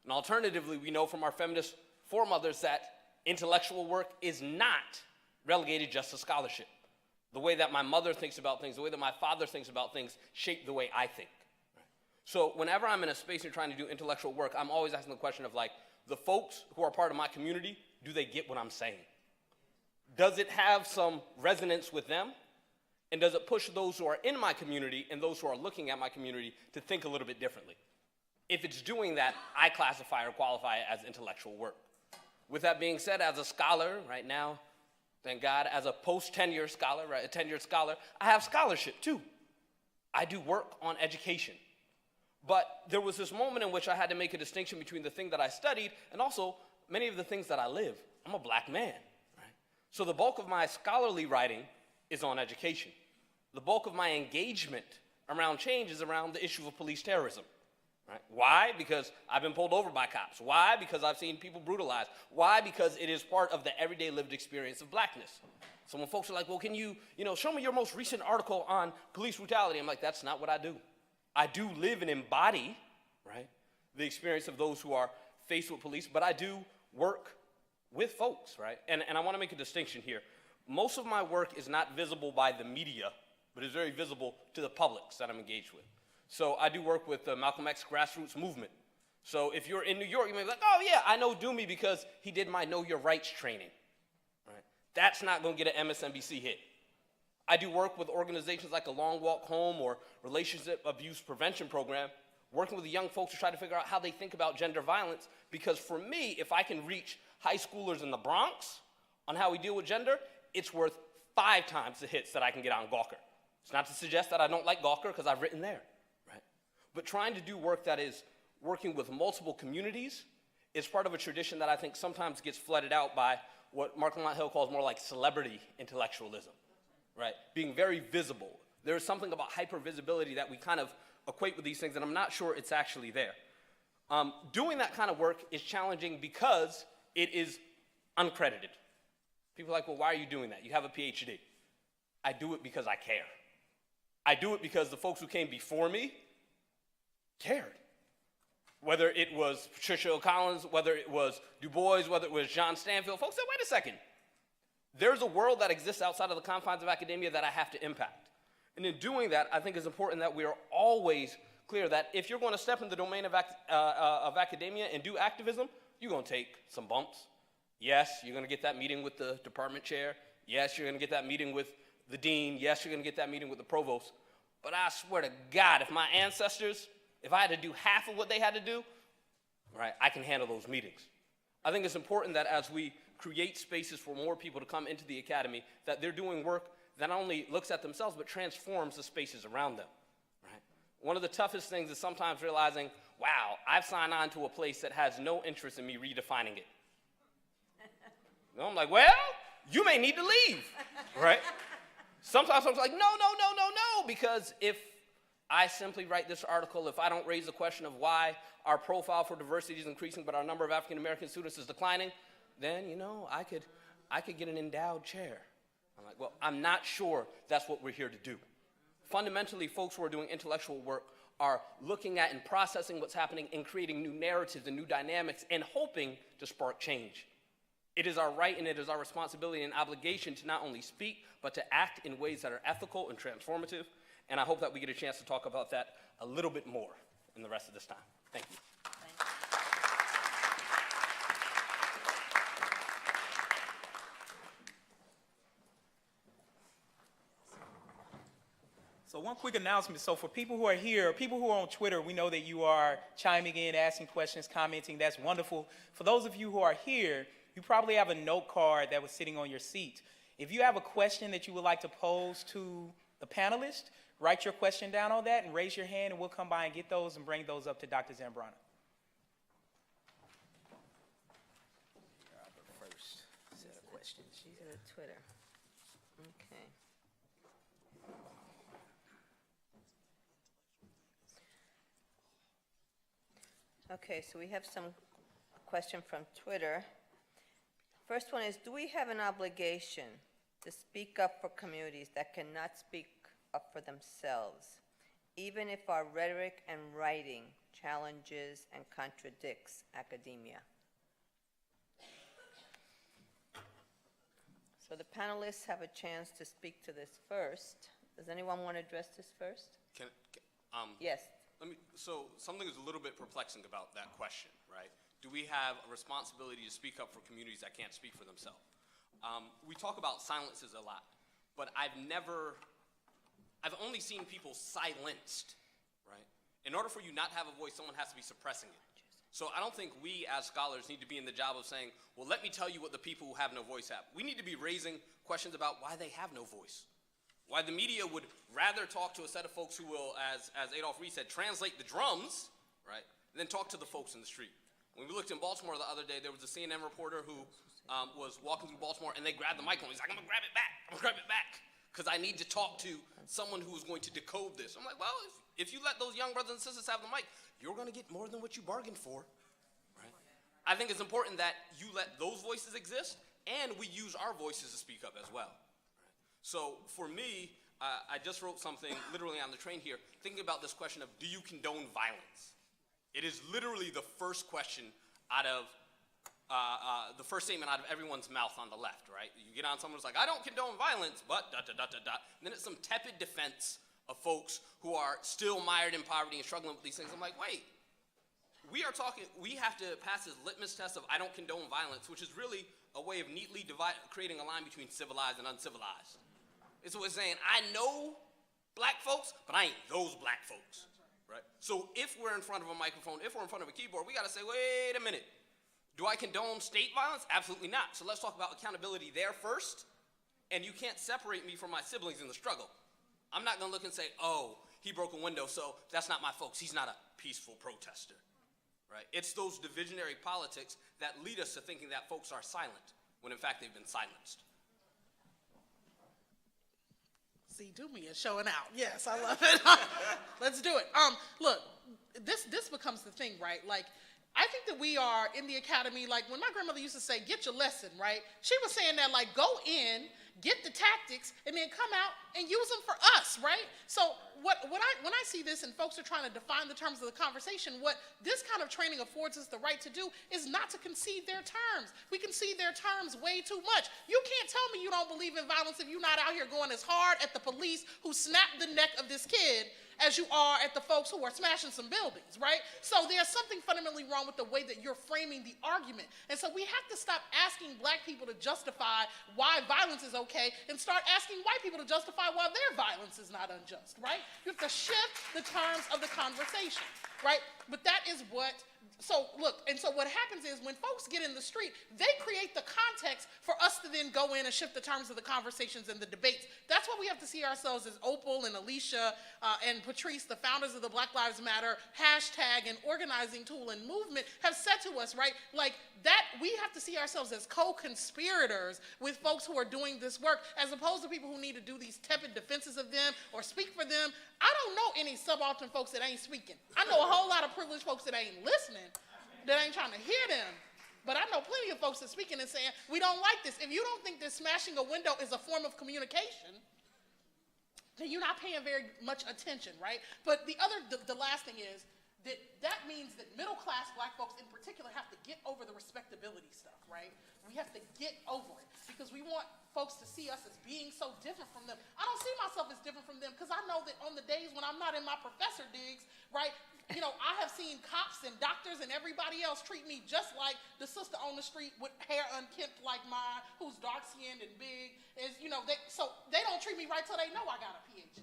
And alternatively, we know from our feminist foremothers that intellectual work is not relegated just to scholarship. The way that my mother thinks about things, the way that my father thinks about things shape the way I think. So whenever I'm in a space and trying to do intellectual work, I'm always asking the question of like, the folks who are part of my community, do they get what I'm saying? Does it have some resonance with them? And does it push those who are in my community and those who are looking at my community to think a little bit differently? If it's doing that, I classify or qualify it as intellectual work. With that being said, as a scholar right now, thank God, as a post-tenure scholar, right, a tenured scholar, I have scholarship too. I do work on education. But there was this moment in which I had to make a distinction between the thing that I studied and also many of the things that I live. I'm a black man, right? So the bulk of my scholarly writing is on education. The bulk of my engagement around change is around the issue of police terrorism. Right? Why? Because I've been pulled over by cops. Why? Because I've seen people brutalized. Why? Because it is part of the everyday lived experience of blackness. So when folks are like, well, can you show me your most recent article on police brutality? I'm like, that's not what I do. I do live and embody, right, the experience of those who are faced with police, but I do work with folks, right? And I want to make a distinction here. Most of my work is not visible by the media, but is very visible to the publics that I'm engaged with. So I do work with the Malcolm X grassroots movement. So if you're in New York, you may be like, oh yeah, I know Doomy because he did my Know Your Rights training, right? That's not going to get an MSNBC hit. I do work with organizations like A Long Walk Home or Relationship Abuse Prevention Program, working with the young folks to try to figure out how they think about gender violence, because for me, if I can reach high schoolers in the Bronx on how we deal with gender, it's worth 5 times the hits that I can get on Gawker. It's not to suggest that I don't like Gawker, because I've written there. But trying to do work that is working with multiple communities is part of a tradition that I think sometimes gets flooded out by what Mark Lamont Hill calls more like celebrity intellectualism, right? Being very visible. There's something about hypervisibility that we kind of equate with these things, and I'm not sure it's actually there. Doing that kind of work is challenging because it is uncredited. People are like, well, why are you doing that? You have a PhD. I do it because I care. I do it because the folks who came before me cared. Whether it was Patricia Hill Collins, whether it was Du Bois, whether it was John Stanfield, folks said, wait a second. There's a world that exists outside of the confines of academia that I have to impact. And in doing that, I think it's important that we are always clear that if you're going to step in the domain of academia and do activism, you're going to take some bumps. Yes, you're going to get that meeting with the department chair. Yes, you're going to get that meeting with the dean. Yes, you're going to get that meeting with the provost. But I swear to God, if my ancestors, if I had to do half of what they had to do, right, I can handle those meetings. I think it's important that as we create spaces for more people to come into the academy, that they're doing work that not only looks at themselves, but transforms the spaces around them, right? One of the toughest things is sometimes realizing, wow, I've signed on to a place that has no interest in me redefining it. I'm like, well, you may need to leave, right? Sometimes I'm like, no, because if I simply write this article, if I don't raise the question of why our profile for diversity is increasing but our number of African American students is declining, then, I could get an endowed chair. I'm like, well, I'm not sure that's what we're here to do. Fundamentally, folks who are doing intellectual work are looking at and processing what's happening and creating new narratives and new dynamics and hoping to spark change. It is our right and it is our responsibility and obligation to not only speak, but to act in ways that are ethical and transformative. And I hope that we get a chance to talk about that a little bit more in the rest of this time. Thank you. So one quick announcement. So for people who are here, people who are on Twitter, we know that you are chiming in, asking questions, commenting. That's wonderful. For those of you who are here, you probably have a note card that was sitting on your seat. If you have a question that you would like to pose to the panelists, write your question down on that and raise your hand, and we'll come by and get those and bring those up to Dr. Zambrana. Here are the first set of questions. These are the Twitter. Okay. Okay, so we have some question from Twitter. First one is, do we have an obligation to speak up for communities that cannot speak up for themselves, even if our rhetoric and writing challenges and contradicts academia? So the panelists have a chance to speak to this first. Does anyone want to address this first? Yes. So something is a little bit perplexing about that question, right? Do we have a responsibility to speak up for communities that can't speak for themselves? We talk about silences a lot, but I've only seen people silenced, right? In order for you not to have a voice, someone has to be suppressing it. So I don't think we as scholars need to be in the job of saying, well, let me tell you what the people who have no voice have. We need to be raising questions about why they have no voice. Why the media would rather talk to a set of folks who will, as Adolph Reed said, translate the drums, right, than talk to the folks in the street. When we looked in Baltimore the other day, there was a CNN reporter who was walking through Baltimore, and they grabbed the microphone. He's like, I'm gonna grab it back. I'm gonna grab it back, because I need to talk to someone who is going to decode this. I'm like, well, if you let those young brothers and sisters have the mic, you're gonna get more than what you bargained for, right? I think it's important that you let those voices exist, and we use our voices to speak up as well. So for me, I just wrote something literally on the train here, thinking about this question of, do you condone violence? It is literally the first question out of, the first statement out of everyone's mouth on the left, right? You get on someone who's like, I don't condone violence, but ... And then it's some tepid defense of folks who are still mired in poverty and struggling with these things. I'm like, wait, we have to pass this litmus test of I don't condone violence, which is really a way of neatly creating a line between civilized and uncivilized. It's what it's saying, I know black folks, but I ain't those black folks, right? So if we're in front of a microphone, if we're in front of a keyboard, we gotta say, wait a minute. Do I condone state violence? Absolutely not. So let's talk about accountability there first, and you can't separate me from my siblings in the struggle. I'm not gonna look and say, oh, he broke a window, so that's not my folks. He's not a peaceful protester, right? It's those divisionary politics that lead us to thinking that folks are silent, when in fact they've been silenced. See, do me a showing out. Yes, I love it. Let's do it. Look, this becomes the thing, right? Like, I think that we are in the academy, like when my grandmother used to say, get your lesson, right? She was saying that, like, go in, get the tactics, and then come out and use them for us, right? So when I see this and folks are trying to define the terms of the conversation, what this kind of training affords us the right to do is not to concede their terms. We concede their terms way too much. You can't tell me you don't believe in violence if you're not out here going as hard at the police who snapped the neck of this kid as you are at the folks who are smashing some buildings, right? So there's something fundamentally wrong with the way that you're framing the argument. And so we have to stop asking black people to justify why violence is okay and start asking white people to justify why their violence is not unjust, right? You have to shift the terms of the conversation, right? But that is what, so look, and so what happens is when folks get in the street, they create the context for us to then go in and shift the terms of the conversations and the debates. That's why we have to see ourselves as Opal and Alicia and Patrice, the founders of the Black Lives Matter hashtag and organizing tool and movement, have said to us, right? Like that, we have to see ourselves as co-conspirators with folks who are doing this work, as opposed to people who need to do these tepid defenses of them or speak for them. I don't know any subaltern folks that ain't speaking. I know a whole lot of privileged folks that ain't listening, that ain't trying to hear them. But I know plenty of folks that are speaking and saying, we don't like this. If you don't think that smashing a window is a form of communication, then you're not paying very much attention, right? But the last thing is that means that middle-class black folks in particular have to get over the respectability stuff, right? We We have to get over it because we want folks to see us as being so different from them. I don't see myself as different from them because I know that on the days when I'm not in my professor digs, right, you know, I have seen cops and doctors and everybody else treat me just like the sister on the street with hair unkempt like mine, who's dark-skinned and big, is, you know, so they don't treat me right till they know I got a PhD,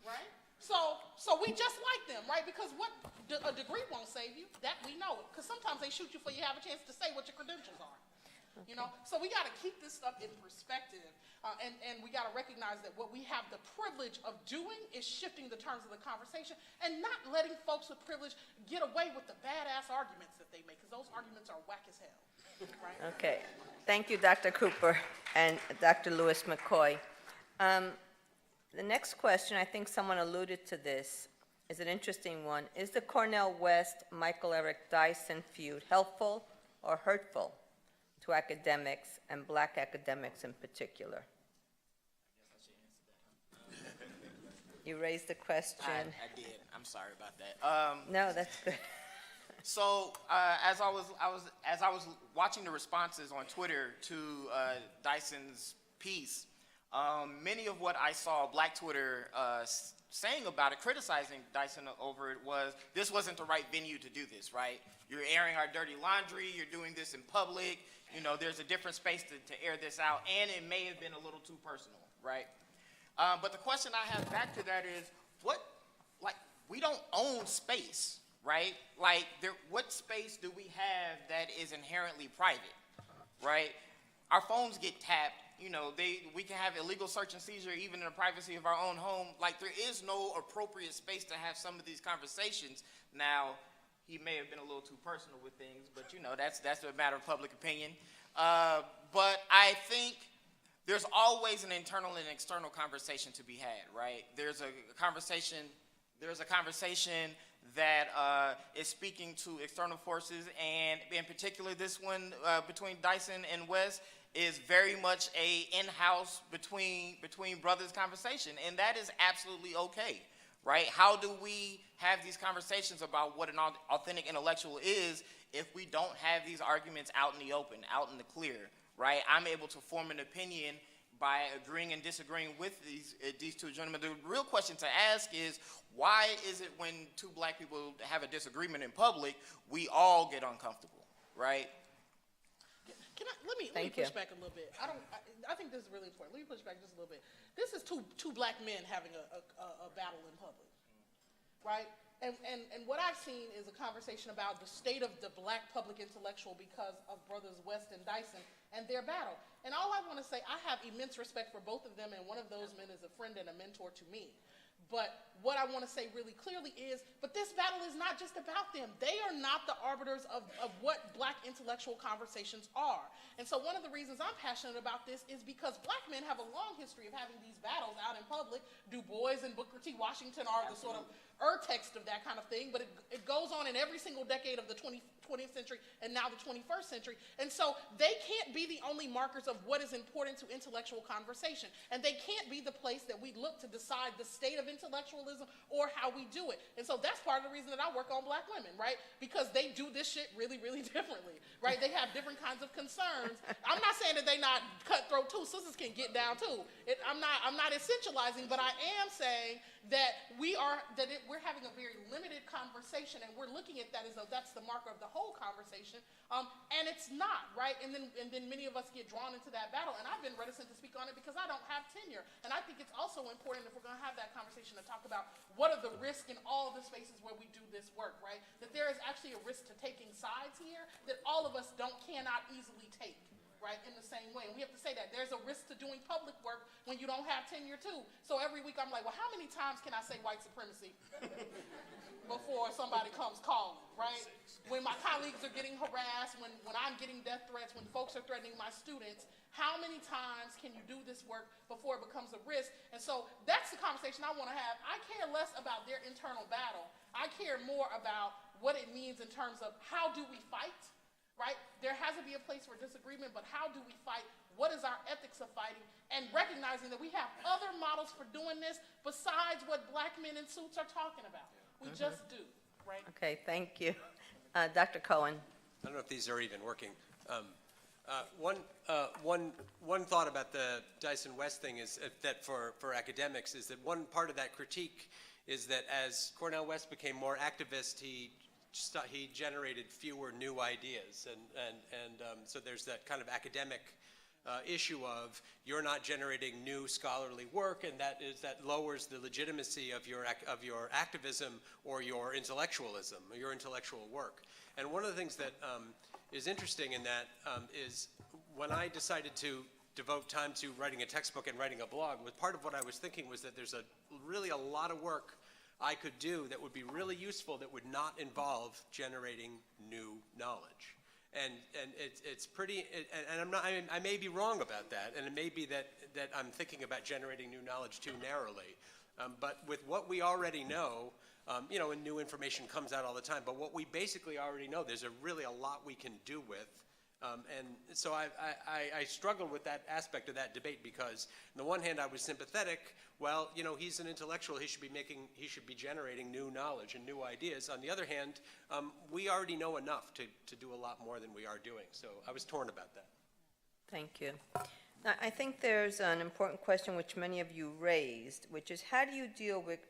right? So we just like them, right? Because a degree won't save you, that we know it, because sometimes they shoot you before you have a chance to say what your credentials are. You know, so we got to keep this stuff in perspective, and we got to recognize that what we have the privilege of doing is shifting the terms of the conversation and not letting folks with privilege get away with the badass arguments that they make, because those arguments are whack as hell, right? Okay. Thank you, Dr. Cooper and Dr. Lewis-McCoy. The next question, I think someone alluded to this, is an interesting one. Is the Cornell West Michael Eric Dyson feud helpful or hurtful to academics and black academics in particular? You raised the question. I did. I'm sorry about that. No, that's good. So as I was watching the responses on Twitter to Dyson's piece, many of what I saw Black Twitter saying about it, criticizing Dyson over it, was this wasn't the right venue to do this, right? You're airing our dirty laundry, you're doing this in public, you know, there's a different space to air this out, and it may have been a little too personal, right? But the question I have back to that is, we don't own space, right? Like, what space do we have that is inherently private, right? Our phones get tapped. You know, we can have illegal search and seizure even in the privacy of our own home. Like, there is no appropriate space to have some of these conversations. Now, he may have been a little too personal with things, but, you know, that's a matter of public opinion. But I think there's always an internal and external conversation to be had, right? There's a conversation that is speaking to external forces, and in particular this one between Dyson and West is very much a in-house between brothers conversation, and that is absolutely okay, right? How do we have these conversations about what an authentic intellectual is if we don't have these arguments out in the open, out in the clear, right? I'm able to form an opinion by agreeing and disagreeing with these two gentlemen. The real question to ask is, why is it when two black people have a disagreement in public, we all get uncomfortable, right? Let me push back a little bit. I think this is really important. Let me push back just a little bit. This is two black men having a battle in public, right? And what I've seen is a conversation about the state of the black public intellectual because of brothers West and Dyson and their battle. And all I want to say, I have immense respect for both of them, and one of those men is a friend and a mentor to me. But what I want to say really clearly is, but this battle is not just about them. They are not the arbiters of what black intellectual conversations are. And so one of the reasons I'm passionate about this is because black men have a long history of having these battles out in public. Du Bois and Booker T. Washington are the sort of text of that kind of thing, but it goes on in every single decade of the 20th century and now the 21st century. And so they can't be the only markers of what is important to intellectual conversation. And they can't be the place that we look to decide the state of intellectualism or how we do it. And so that's part of the reason that I work on black women, right? Because they do this shit really, really differently, right? They have different kinds of concerns. I'm not saying that they not cutthroat too. Sisters can get down too. I'm not essentializing, but I am saying that we're having a very limited conversation, and we're looking at that as though that's the marker of the whole conversation, and it's not, right? And then many of us get drawn into that battle, and I've been reticent to speak on it because I don't have tenure, and I think it's also important if we're going to have that conversation to talk about what are the risks in all of the spaces where we do this work, right? That there is actually a risk to taking sides here that all of us cannot easily take, right, in the same way. And we have to say that. There's a risk to doing public work when you don't have tenure, too. So every week I'm like, well, how many times can I say white supremacy before somebody comes calling, right? When my colleagues are getting harassed, when I'm getting death threats, when folks are threatening my students, how many times can you do this work before it becomes a risk? And so that's the conversation I want to have. I care less about their internal battle. I care more about what it means in terms of how do we fight, right? There has to be a place for disagreement, but how do we fight? What is our ethics of fighting? And recognizing that we have other models for doing this besides what black men in suits are talking about. We just do, right? Okay, thank you. Dr. Cohen. I don't know if these are even working. One thought about the Dyson West thing is that for academics is that one part of that critique is that as Cornel West became more activist, he generated fewer new ideas, and so there's that kind of academic issue of you're not generating new scholarly work, and that lowers the legitimacy of your activism or your intellectualism or your intellectual work. And one of the things that is interesting in that is when I decided to devote time to writing a textbook and writing a blog, part of what I was thinking was that there's really a lot of work I could do that would be really useful that would not involve generating new knowledge. And it's pretty, and I may be wrong about that, and it may be that I'm thinking about generating new knowledge too narrowly. But with what we already know, and new information comes out all the time, but what we basically already know, there's really a lot we can do with. And so I struggled with that aspect of that debate because, on the one hand, I was sympathetic. Well, he's an intellectual. He should be generating new knowledge and new ideas. On the other hand, we already know enough to do a lot more than we are doing. So I was torn about that. Thank you. Now, I think there's an important question which many of you raised, which is how do you deal with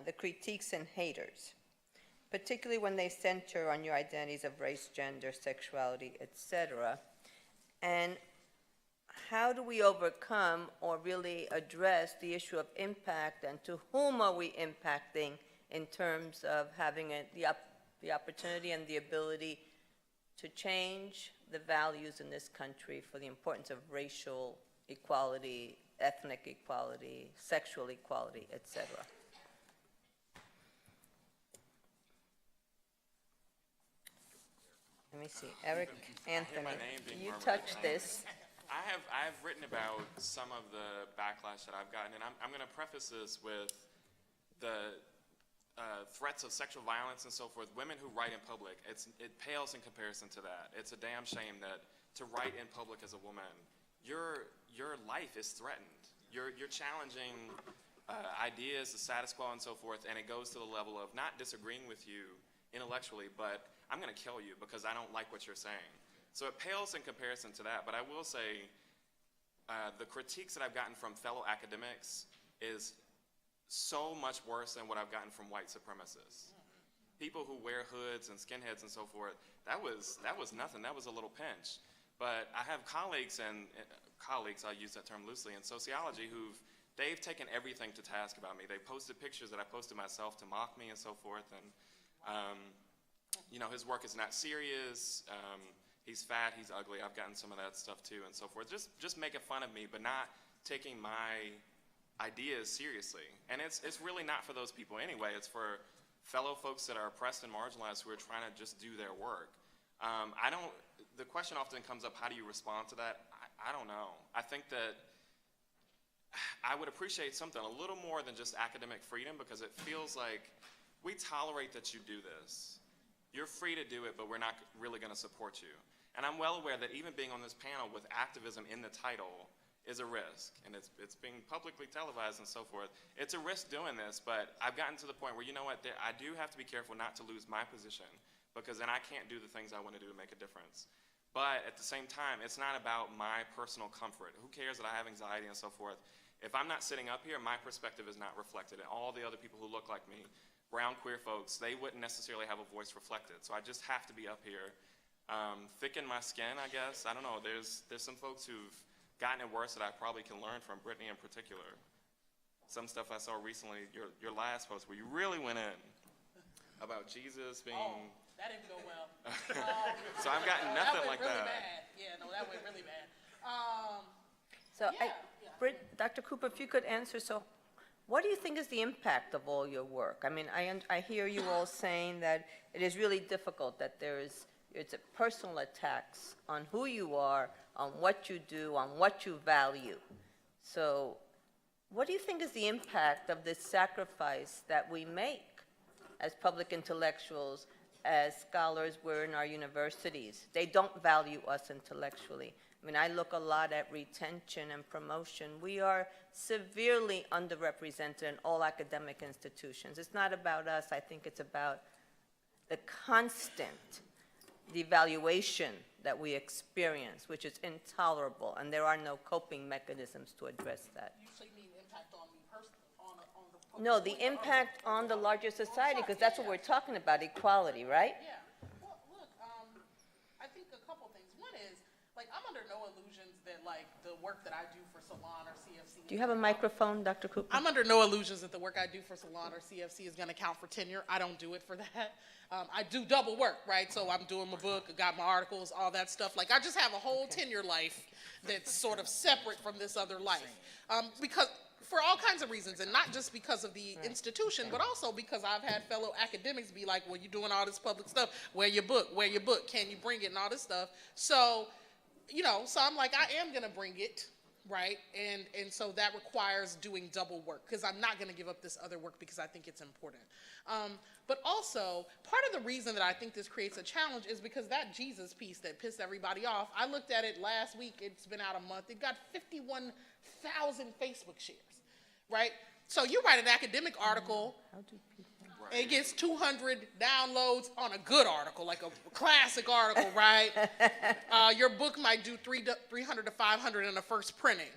the critiques and haters, particularly when they center on your identities of race, gender, sexuality, etc. And how do we overcome or really address the issue of impact, and to whom are we impacting in terms of having the opportunity and the ability to change the values in this country for the importance of racial equality, ethnic equality, sexual equality, etc. Let me see, Eric, Anthony, you touched this. I've written about some of the backlash that I've gotten, and I'm going to preface this with the threats of sexual violence and so forth. Women who write in public, it pales in comparison to that. It's a damn shame that to write in public as a woman, your life is threatened. You're challenging ideas, the status quo, and so forth, and it goes to the level of not disagreeing with you intellectually, but I'm going to kill you because I don't like what you're saying. So it pales in comparison to that, but I will say the critiques that I've gotten from fellow academics is so much worse than what I've gotten from white supremacists. People who wear hoods and skinheads and so forth, that was nothing, that was a little pinch. But I have colleagues, I use that term loosely, in sociology they've taken everything to task about me. They posted pictures that I posted myself to mock me and so forth, and his work is not serious, he's fat, he's ugly, I've gotten some of that stuff too and so forth. Just making fun of me, but not taking my ideas seriously. And it's really not for those people anyway, it's for fellow folks that are oppressed and marginalized who are trying to just do their work. The question often comes up, how do you respond to that? I don't know. I think that I would appreciate something a little more than just academic freedom, because it feels like we tolerate that you do this. You're free to do it, but we're not really going to support you. And I'm well aware that even being on this panel with activism in the title is a risk, and it's being publicly televised and so forth. It's a risk doing this, but I've gotten to the point where, I do have to be careful not to lose my position, because then I can't do the things I want to do to make a difference. But at the same time, it's not about my personal comfort. Who cares that I have anxiety and so forth? If I'm not sitting up here, my perspective is not reflected, and all the other people who look like me, brown queer folks, they wouldn't necessarily have a voice reflected. So I just have to be up here, thicken my skin, I guess. I don't know, there's some folks who've gotten it worse that I probably can learn from, Brittney in particular. Some stuff I saw recently, your last post where you really went in about Jesus being... Oh, that didn't go well. So I've gotten nothing like that. Bad. Yeah, no, that went really bad. Dr. Cooper, if you could answer, so what do you think is the impact of all your work? I mean, I hear you all saying that it is really difficult, that it's a personal attacks on who you are, on what you do, on what you value. So what do you think is the impact of this sacrifice that we make as public intellectuals, as scholars? We're in our universities. They don't value us intellectually. I mean, I look a lot at retention and promotion. We are severely underrepresented in all academic institutions. It's not about us. I think it's about the constant devaluation that we experience, which is intolerable, and there are no coping mechanisms to address that. You say mean impact on me personally, on the. No, the impact on the larger society, because that's what we're talking about, equality, right? Yeah. Well, look, I think a couple things. One is, like, I'm under no illusions that, like, the work that I do for Salon or CFC. Do you have a microphone, Dr. Cooper? I'm under no illusions that the work I do for Salon or CFC is going to count for tenure. I don't do it for that. I do double work, right? So I'm doing my book, I got my articles, all that stuff. Like, I just have a whole tenure life that's sort of separate from this other life. Because for all kinds of reasons, and not just because of the institution, but also because I've had fellow academics be like, well, you're doing all this public stuff. Where your book? Can you bring it? And all this stuff. So, you know, so I'm like, I am going to bring it. Right, and so that requires doing double work, because I'm not going to give up this other work because I think it's important. But also, part of the reason that I think this creates a challenge is because that Jesus piece that pissed everybody off, I looked at it last week, it's been out a month, it got 51,000 Facebook shares, right? So you write an academic article, it gets 200 downloads on a good article, like a classic article, right? Your book might do 300 to 500 in the first printing.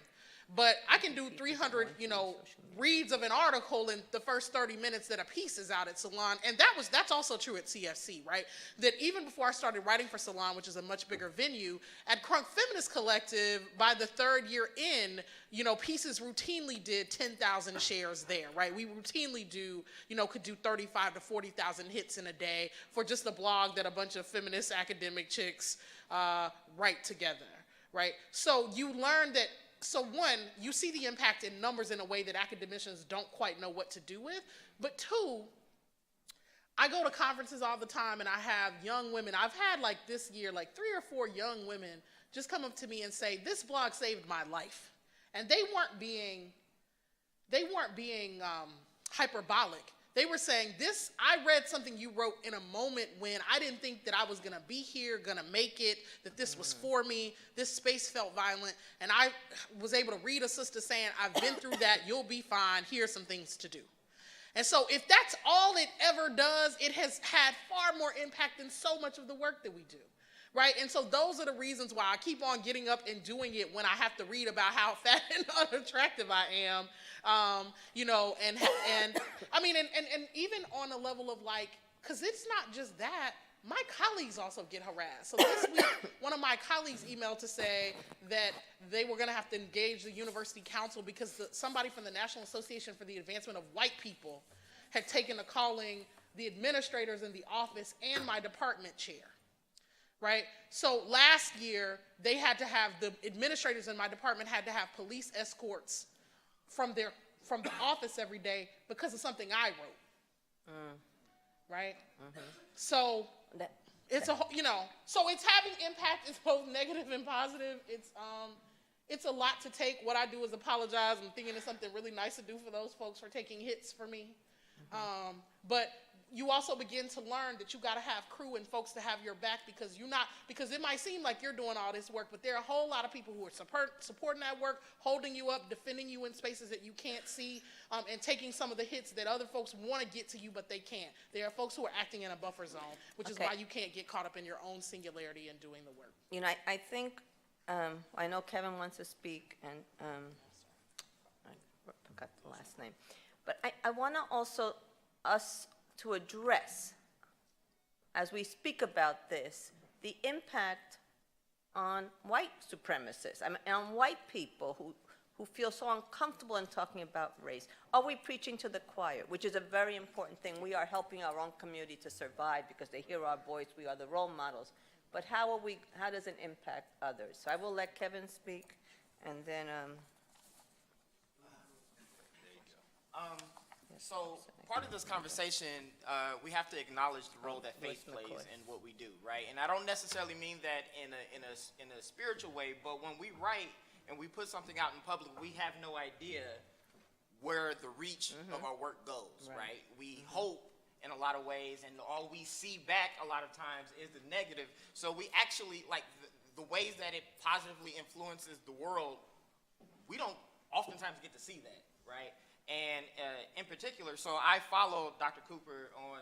But I can do 300, you know, reads of an article in the first 30 minutes that a piece is out at Salon. And that's also true at CFC, right? That even before I started writing for Salon, which is a much bigger venue, at Crunk Feminist Collective, by the third year in, you know, pieces routinely did 10,000 shares there, right? We routinely do, you know, could do 35 to 40,000 hits in a day for just a blog that a bunch of feminist academic chicks write together, right? So you learn that. So one, you see the impact in numbers in a way that academicians don't quite know what to do with. But two, I go to conferences all the time and I have young women. I've had like this year, like 3 or 4 young women just come up to me and say, this blog saved my life. And they weren't being hyperbolic. They were saying, I read something you wrote in a moment when I didn't think that I was going to be here, going to make it, that this was for me, this space felt violent, and I was able to read a sister saying, I've been through that, you'll be fine, here's some things to do. And so if that's all it ever does, it has had far more impact than so much of the work that we do. Right? And so those are the reasons why I keep on getting up and doing it when I have to read about how fat and unattractive I am. You know, and I mean, and even on a level of like, because it's not just that, my colleagues also get harassed. So this week, one of my colleagues emailed to say that they were going to have to engage the university council because somebody from the National Association for the Advancement of White People had taken to calling the administrators in the office and my department chair. Right? So last year, they had to have, the administrators in my department had to have police escorts from the office every day because of something I wrote. Right? So it's you know, so it's having impact. It's both negative and positive. It's a lot to take. What I do is apologize. I'm thinking of something really nice to do for those folks for taking hits for me. But you also begin to learn that you got to have crew and folks to have your back because it might seem like you're doing all this work, but there are a whole lot of people who are supporting that work, holding you up, defending you in spaces that you can't see, and taking some of the hits that other folks want to get to you, but they can't. There are folks who are acting in a buffer zone, which is why you can't get caught up in your own singularity and doing the work. You know, I think, I know Kevin wants to speak, and I forgot the last name, but I want to also to address, as we speak about this, the impact on white supremacists, I mean, on white people who feel so uncomfortable in talking about race. Are we preaching to the choir, which is a very important thing? We are helping our own community to survive because they hear our voice, we are the role models. But how does it impact others? So I will let Kevin speak, and then, So part of this conversation, we have to acknowledge the role that faith plays in what we do, right? And I don't necessarily mean that in a spiritual way, but when we write and we put something out in public, we have no idea where the reach of our work goes, right? We hope in a lot of ways, and all we see back a lot of times is the negative. So we actually, like, the ways that it positively influences the world, we don't oftentimes get to see that, right? And in particular, so I follow Dr. Cooper on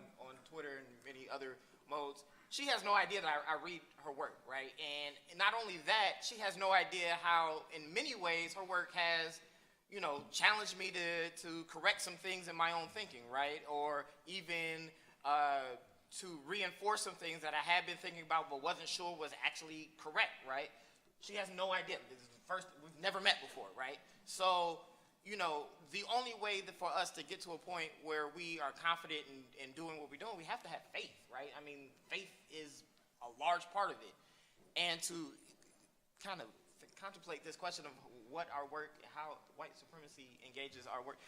Twitter and many other modes, she has no idea that I read her work, right? And not only that, she has no idea how, in many ways, her work has, you know, challenged me to correct some things in my own thinking, right? Or even to reinforce some things that I had been thinking about but wasn't sure was actually correct, right? She has no idea. This is the first, we've never met before, right? So, you know, the only way for us to get to a point where we are confident in doing what we're doing, we have to have faith, right? I mean, faith is a large part of it. And to kind of contemplate this question of what our work, how white supremacy engages our work.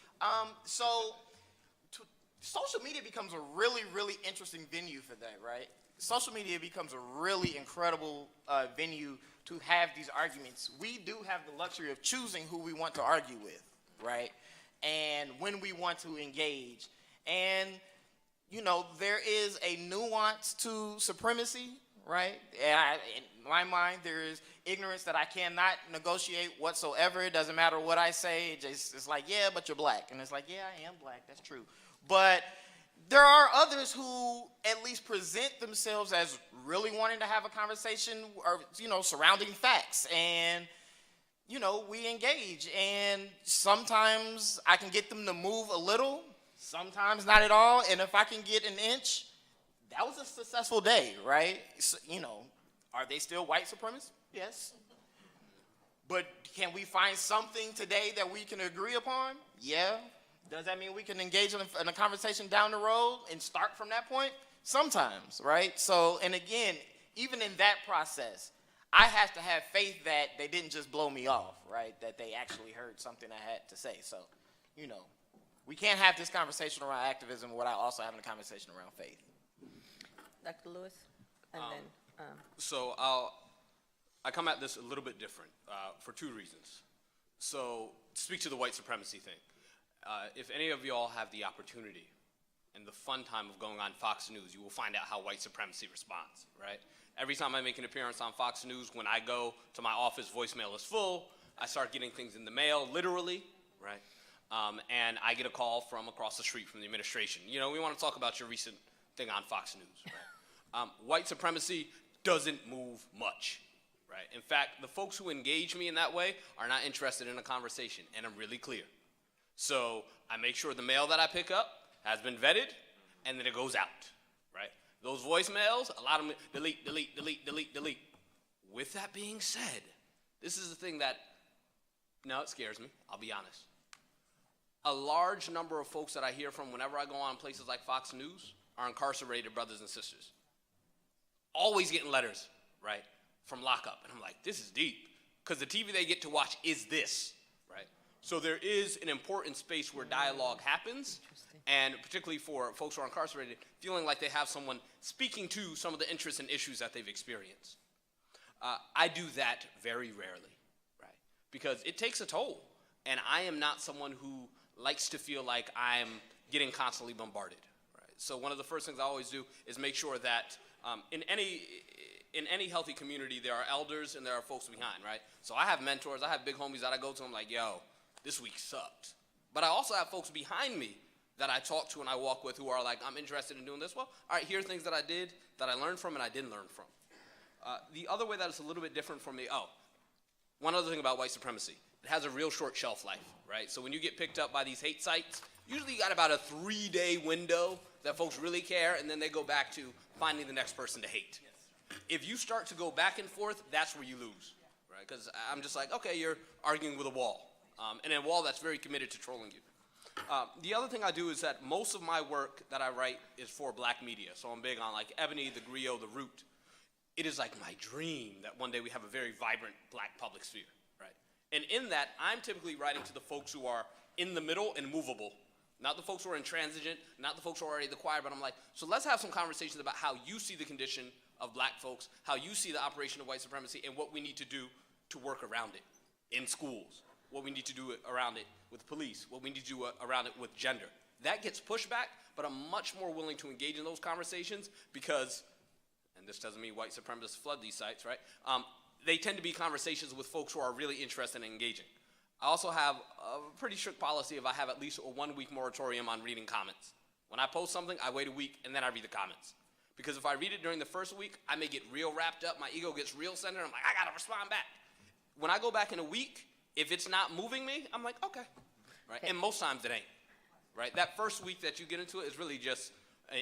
Social media becomes a really, really interesting venue for that, right? Social media becomes a really incredible venue to have these arguments. We do have the luxury of choosing who we want to argue with, right? And when we want to engage. And, you know, there is a nuance to supremacy, right? In my mind, there is ignorance that I cannot negotiate whatsoever. It doesn't matter what I say. It's like, yeah, but you're black. And it's like, yeah, I am black. That's true. But there are others who at least present themselves as really wanting to have a conversation or, you know, surrounding facts. And, you know, we engage. And sometimes I can get them to move a little, sometimes not at all. And if I can get an inch, that was a successful day, right? So, you know, are they still white supremacists? Yes. But can we find something today that we can agree upon? Yeah. Does that mean we can engage in a conversation down the road and start from that point? Sometimes, right? So, and again, even in that process, I have to have faith that they didn't just blow me off, right? That they actually heard something I had to say. So, you know, we can't have this conversation around activism without also having a conversation around faith. Dr. Lewis? And then, So I come at this a little bit different for two reasons. So to speak to the white supremacy thing, if any of y'all have the opportunity and the fun time of going on Fox News, you will find out how white supremacy responds, right? Every time I make an appearance on Fox News, when I go to my office, voicemail is full. I start getting things in the mail, literally, right? And I get a call from across the street from the administration. You know, we want to talk about your recent thing on Fox News, right? White supremacy doesn't move much, right? In fact, the folks who engage me in that way are not interested in a conversation, and I'm really clear. So I make sure the mail that I pick up has been vetted, and then it goes out, right? Those voicemails, a lot of them, delete, delete, delete, delete, delete. With that being said, this is the thing that, now it scares me, I'll be honest. A large number of folks that I hear from whenever I go on places like Fox News are incarcerated brothers and sisters. Always getting letters, right, from lockup. And I'm like, this is deep, because the TV they get to watch is this, right? So there is an important space where dialogue happens, and particularly for folks who are incarcerated, feeling like they have someone speaking to some of the interests and issues that they've experienced. I do that very rarely, right? Because it takes a toll, and I am not someone who likes to feel like I'm getting constantly bombarded, right? So one of the first things I always do is make sure that in any healthy community, there are elders and there are folks behind, right? So I have mentors, I have big homies that I go to, I'm like, yo, this week sucked. But I also have folks behind me that I talk to and I walk with who are like, I'm interested in doing this. Well, all right, here are things that I did, that I learned from and I didn't learn from. The other way that it's a little bit different for me, one other thing about white supremacy, it has a real short shelf life, right? So when you get picked up by these hate sites, usually you got about a 3-day window that folks really care, and then they go back to finding the next person to hate. Yes. If you start to go back and forth, that's where you lose, right? Because I'm just like, okay, you're arguing with a wall, and a wall that's very committed to trolling you. The other thing I do is that most of my work that I write is for black media. So I'm big on like Ebony, The Griot, The Root. It is like my dream that one day we have a very vibrant black public sphere, right? And in that, I'm typically writing to the folks who are in the middle and movable. Not the folks who are intransigent, not the folks who are already the choir, but I'm like, so let's have some conversations about how you see the condition of black folks, how you see the operation of white supremacy, and what we need to do to work around it in schools, what we need to do around it with police, what we need to do around it with gender. That gets pushback, but I'm much more willing to engage in those conversations because, and this doesn't mean white supremacists flood these sites, right? They tend to be conversations with folks who are really interested in engaging. I also have a pretty strict policy of I have at least a 1-week moratorium on reading comments. When I post something, I wait a week and then I read the comments. Because if I read it during the first week, I may get real wrapped up, my ego gets real centered, I'm like, I gotta respond back. When I go back in a week, if it's not moving me, I'm like, okay, right? And most times it ain't, right? That first week that you get into it is really just,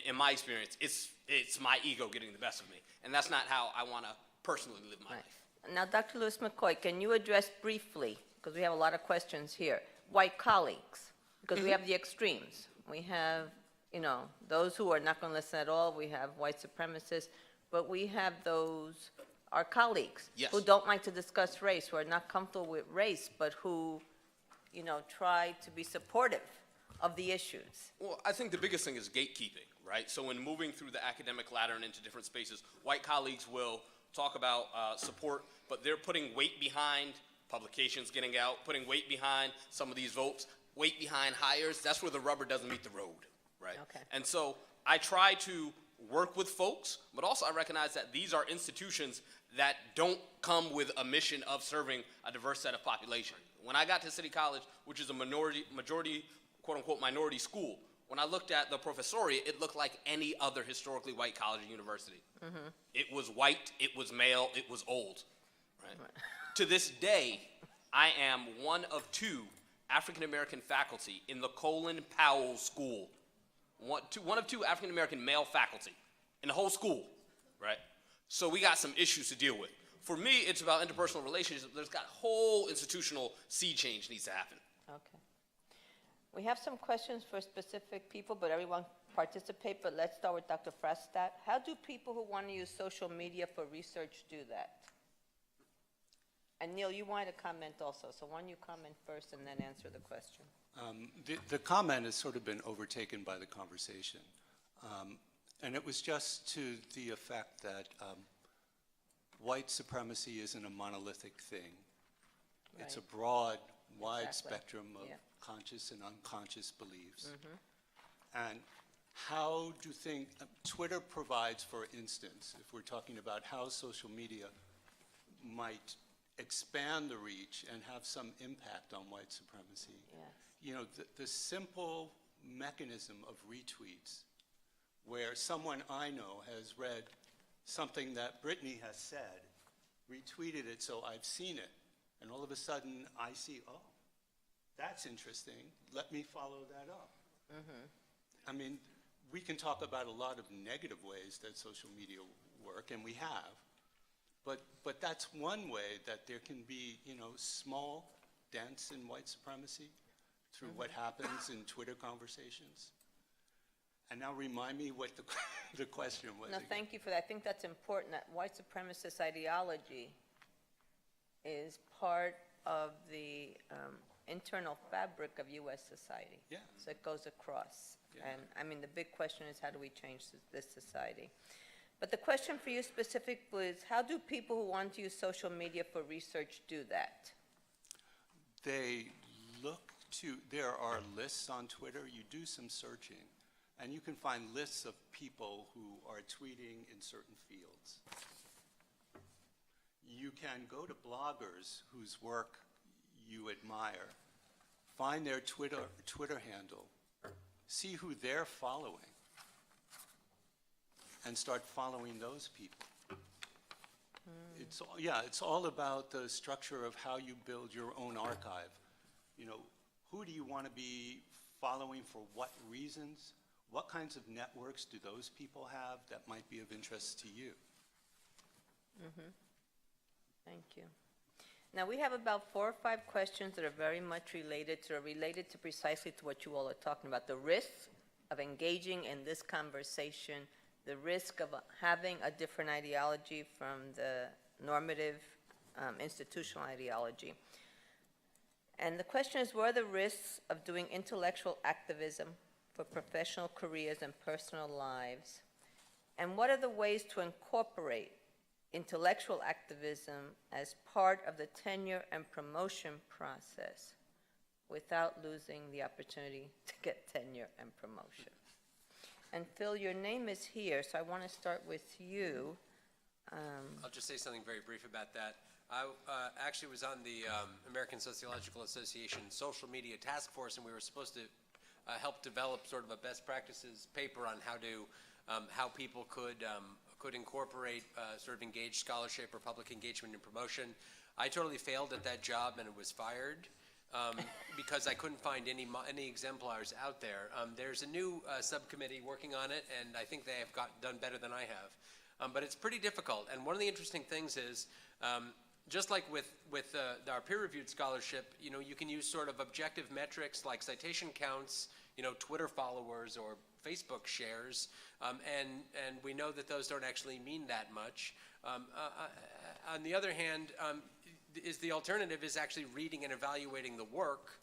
in my experience, it's my ego getting the best of me. And that's not how I wanna personally live my life. Now, Dr. Lewis-McCoy, can you address briefly, because we have a lot of questions here, white colleagues? Because we have the extremes. We have, you know, those who are not going to listen at all. We have white supremacists. But we have those, our colleagues, Yes. who don't like to discuss race, who are not comfortable with race, but who, you know, try to be supportive of the issues. Well, I think the biggest thing is gatekeeping, right? So when moving through the academic ladder and into different spaces, white colleagues will talk about support, but they're putting weight behind publications getting out, putting weight behind some of these votes, weight behind hires. That's where the rubber doesn't meet the road, right? Okay. And so I try to work with folks, but also I recognize that these are institutions that don't come with a mission of serving a diverse set of population. When I got to City College, which is a majority, quote-unquote, minority school, when I looked at the professoriate, it looked like any other historically white college or university. Mm-hmm. It was white, it was male, it was old, right? To this day, I am one of 2 African-American faculty in the Colin Powell School. One of 2 African-American male faculty in the whole school, right? So we got some issues to deal with. For me, it's about interpersonal relationships. There's got whole institutional sea change needs to happen. Okay. We have some questions for specific people, but everyone participate. But let's start with Dr. Fraistat. How do people who want to use social media for research do that? And Neil, you wanted to comment also, so why don't you comment first and then answer the question? The comment has sort of been overtaken by the conversation. And it was just to the effect that white supremacy isn't a monolithic thing. It's a Right. broad, wide Exactly. spectrum of Yeah. conscious and unconscious beliefs. And how do things, Twitter provides, for instance, if we're talking about how social media might expand the reach and have some impact on white supremacy. Yes. You know, the simple mechanism of retweets, where someone I know has read something that Brittney has said, retweeted it, so I've seen it, and all of a sudden I see, oh, that's interesting, let me follow that up. I mean, we can talk about a lot of negative ways that social media work, and we have, but that's one way that there can be, you know, small dents in white supremacy through what happens in Twitter conversations. And now remind me what the question was. No, again. thank you for that. I think that's important, that white supremacist ideology is part of the internal fabric of U.S. society. Yeah. So it goes across. Yeah. And, I mean, the big question is, how do we change this society? But the question for you specifically is, how do people who want to use social media for research do that? They look to, there are lists on Twitter, you do some searching, and you can find lists of people who are tweeting in certain fields. You can go to bloggers whose work you admire, find their Twitter handle, see who they're following, and start following those people. It's all about the structure of how you build your own archive. You know, who do you want to be following for what reasons? What kinds of networks do those people have that might be of interest to you? Thank you. Now, we have about 4 or 5 questions that are very much related to precisely to what you all are talking about, the risk of engaging in this conversation, the risk of having a different ideology from the normative institutional ideology. And the question is, what are the risks of doing intellectual activism for professional careers and personal lives? And what are the ways to incorporate intellectual activism as part of the tenure and promotion process without losing the opportunity to get tenure and promotion? And Phil, your name is here, so I want to start with you. I'll just say something very brief about that. I actually was on the American Sociological Association Social Media Task Force, and we were supposed to help develop sort of a best practices paper on how to how people could incorporate sort of engaged scholarship or public engagement and promotion. I totally failed at that job and was fired because I couldn't find any exemplars out there. There's a new subcommittee working on it, and I think they have done better than I have. But it's pretty difficult. And one of the interesting things is, just like with our peer-reviewed scholarship, you can use sort of objective metrics like citation counts, Twitter followers or Facebook shares, and we know that those don't actually mean that much. On the other hand, the alternative is actually reading and evaluating the work,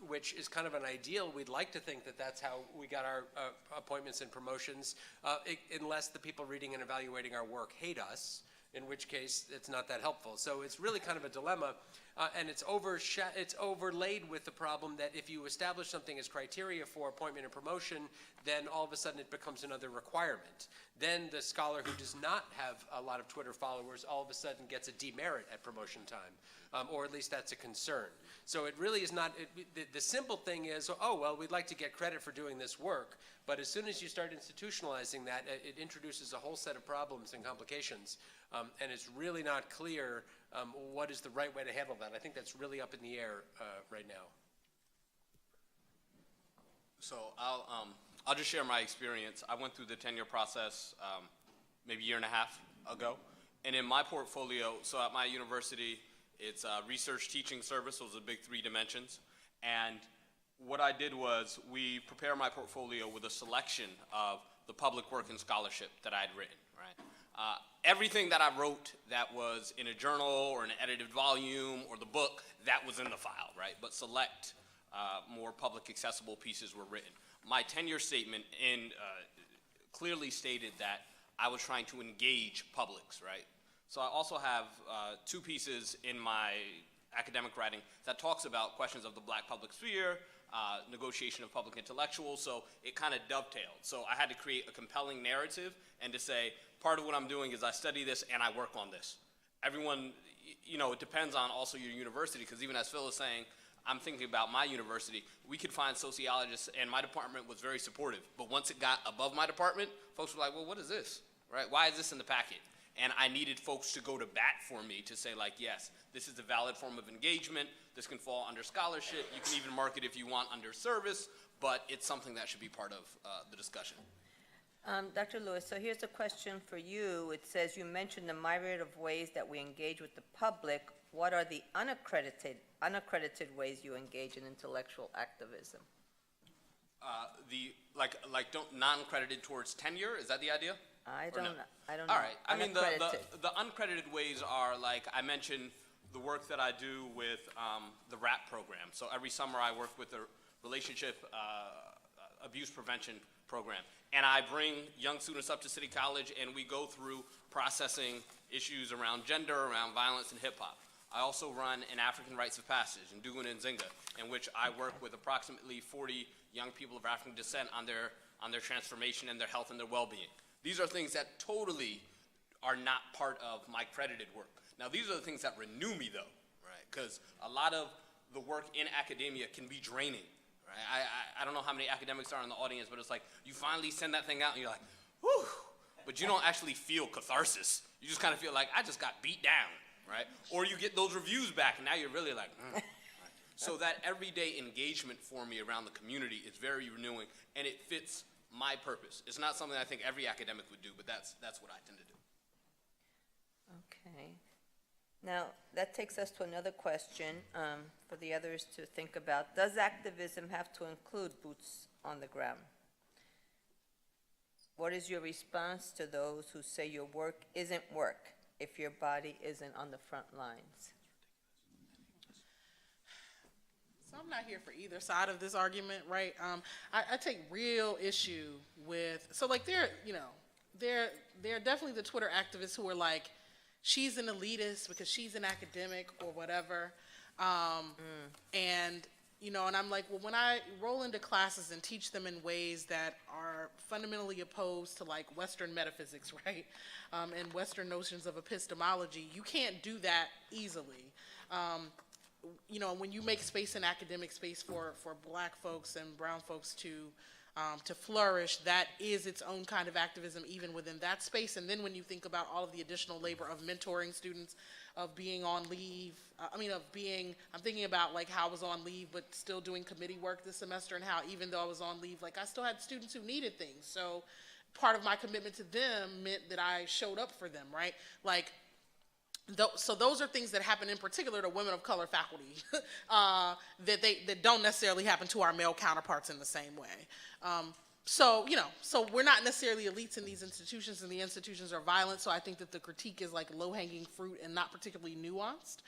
which is kind of an ideal. We'd like to think that that's how we got our appointments and promotions, unless the people reading and evaluating our work hate us, in which case it's not that helpful. So it's really kind of a dilemma, and it's overlaid with the problem that if you establish something as criteria for appointment and promotion, then all of a sudden it becomes another requirement. Then the scholar who does not have a lot of Twitter followers all of a sudden gets a demerit at promotion time, or at least that's a concern. So it really is not, the simple thing is, oh, well, we'd like to get credit for doing this work, but as soon as you start institutionalizing that, it introduces a whole set of problems and complications, and it's really not clear what is the right way to handle that. I think that's really up in the air right now. So I'll just share my experience. I went through the tenure process maybe a year and a half ago, and in my portfolio, so at my university, it's a research teaching service, those are the big 3 dimensions, and what I did was we prepared my portfolio with a selection of the public work and scholarship that I had written, right? Everything that I wrote that was in a journal or an edited volume or the book, that was in the file, right? But select more public accessible pieces were written. My tenure statement clearly stated that I was trying to engage publics, right? So I also have 2 pieces in my academic writing that talks about questions of the Black public sphere, negotiation of public intellectuals, so it kind of dovetailed. So I had to create a compelling narrative and to say, part of what I'm doing is I study this and I work on this. Everyone, it depends on also your university, because even as Phil is saying, I'm thinking about my university, we could find sociologists, and my department was very supportive, but once it got above my department, folks were like, well, what is this, right? Why is this in the packet? And I needed folks to go to bat for me to say, like, yes, this is a valid form of engagement, this can fall under scholarship, you can even mark it if you want under service, but it's something that should be part of the discussion. Dr. Lewis, so here's a question for you. It says you mentioned the myriad of ways that we engage with the public. What are the unaccredited ways you engage in intellectual activism? Non-credited towards tenure, is that the idea? I don't know. All right. I mean, Unaccredited. the uncredited ways are, like I mentioned, the work that I do with the RAP program. So every summer I work with the relationship abuse prevention program. And I bring young students up to City College and we go through processing issues around gender, around violence, and hip hop. I also run an African Rites of Passage in Dugan and Zinga, in which I work with approximately 40 young people of African descent on their transformation and their health and their well-being. These are things that totally are not part of my credited work. Now, these are the things that renew me, though, right? Because a lot of the work in academia can be draining, right? I don't know how many academics are in the audience, but it's like you finally send that thing out and you're like, whew, but you don't actually feel catharsis. You just kind of feel like, I just got beat down, right? Or you get those reviews back and now you're really like, right? So that everyday engagement for me around the community is very renewing, and it fits my purpose. It's not something I think every academic would do, but that's what I tend to do. Okay. Now, that takes us to another question for the others to think about. Does activism have to include boots on the ground? What is your response to those who say your work isn't work if your body isn't on the front lines? So I'm not here for either side of this argument, right? I take real issue with, so like there are definitely the Twitter activists who are like, she's an elitist because she's an academic or whatever. And, and I'm like, well, when I roll into classes and teach them in ways that are fundamentally opposed to like Western metaphysics, right? And Western notions of epistemology, you can't do that easily. When you make space in academic space for Black folks and brown folks to to flourish, that is its own kind of activism even within that space. And then when you think about all of the additional labor of mentoring students, of being on leave, I'm thinking about like how I was on leave but still doing committee work this semester, and how even though I was on leave, like I still had students who needed things. So part of my commitment to them meant that I showed up for them, right? Like, so those are things that happen in particular to women of color faculty that don't necessarily happen to our male counterparts in the same way. So we're not necessarily elites in these institutions, and the institutions are violent, so I think that the critique is like low-hanging fruit and not particularly nuanced.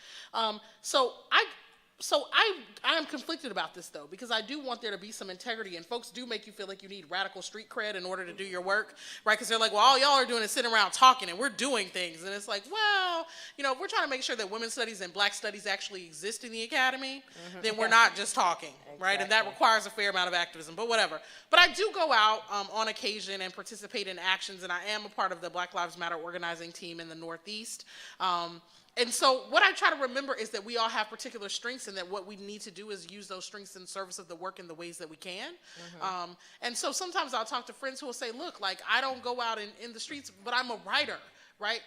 So I am conflicted about this, though, because I do want there to be some integrity, and folks do make you feel like you need radical street cred in order to do your work, right? Because they're like, well, all y'all are doing is sitting around talking, and we're doing things. And it's like, well, if we're trying to make sure that women's studies and black studies actually exist in the academy, then we're not just talking, right? And that requires a fair amount of activism, but whatever. But I do go out on occasion and participate in actions, and I am a part of the Black Lives Matter organizing team in the Northeast. And so what I try to remember is that we all have particular strengths, and that what we need to do is use those strengths in service of the work in the ways that we can. And so sometimes I'll talk to friends who will say, look, like I don't go out in the streets, but I'm a writer, right?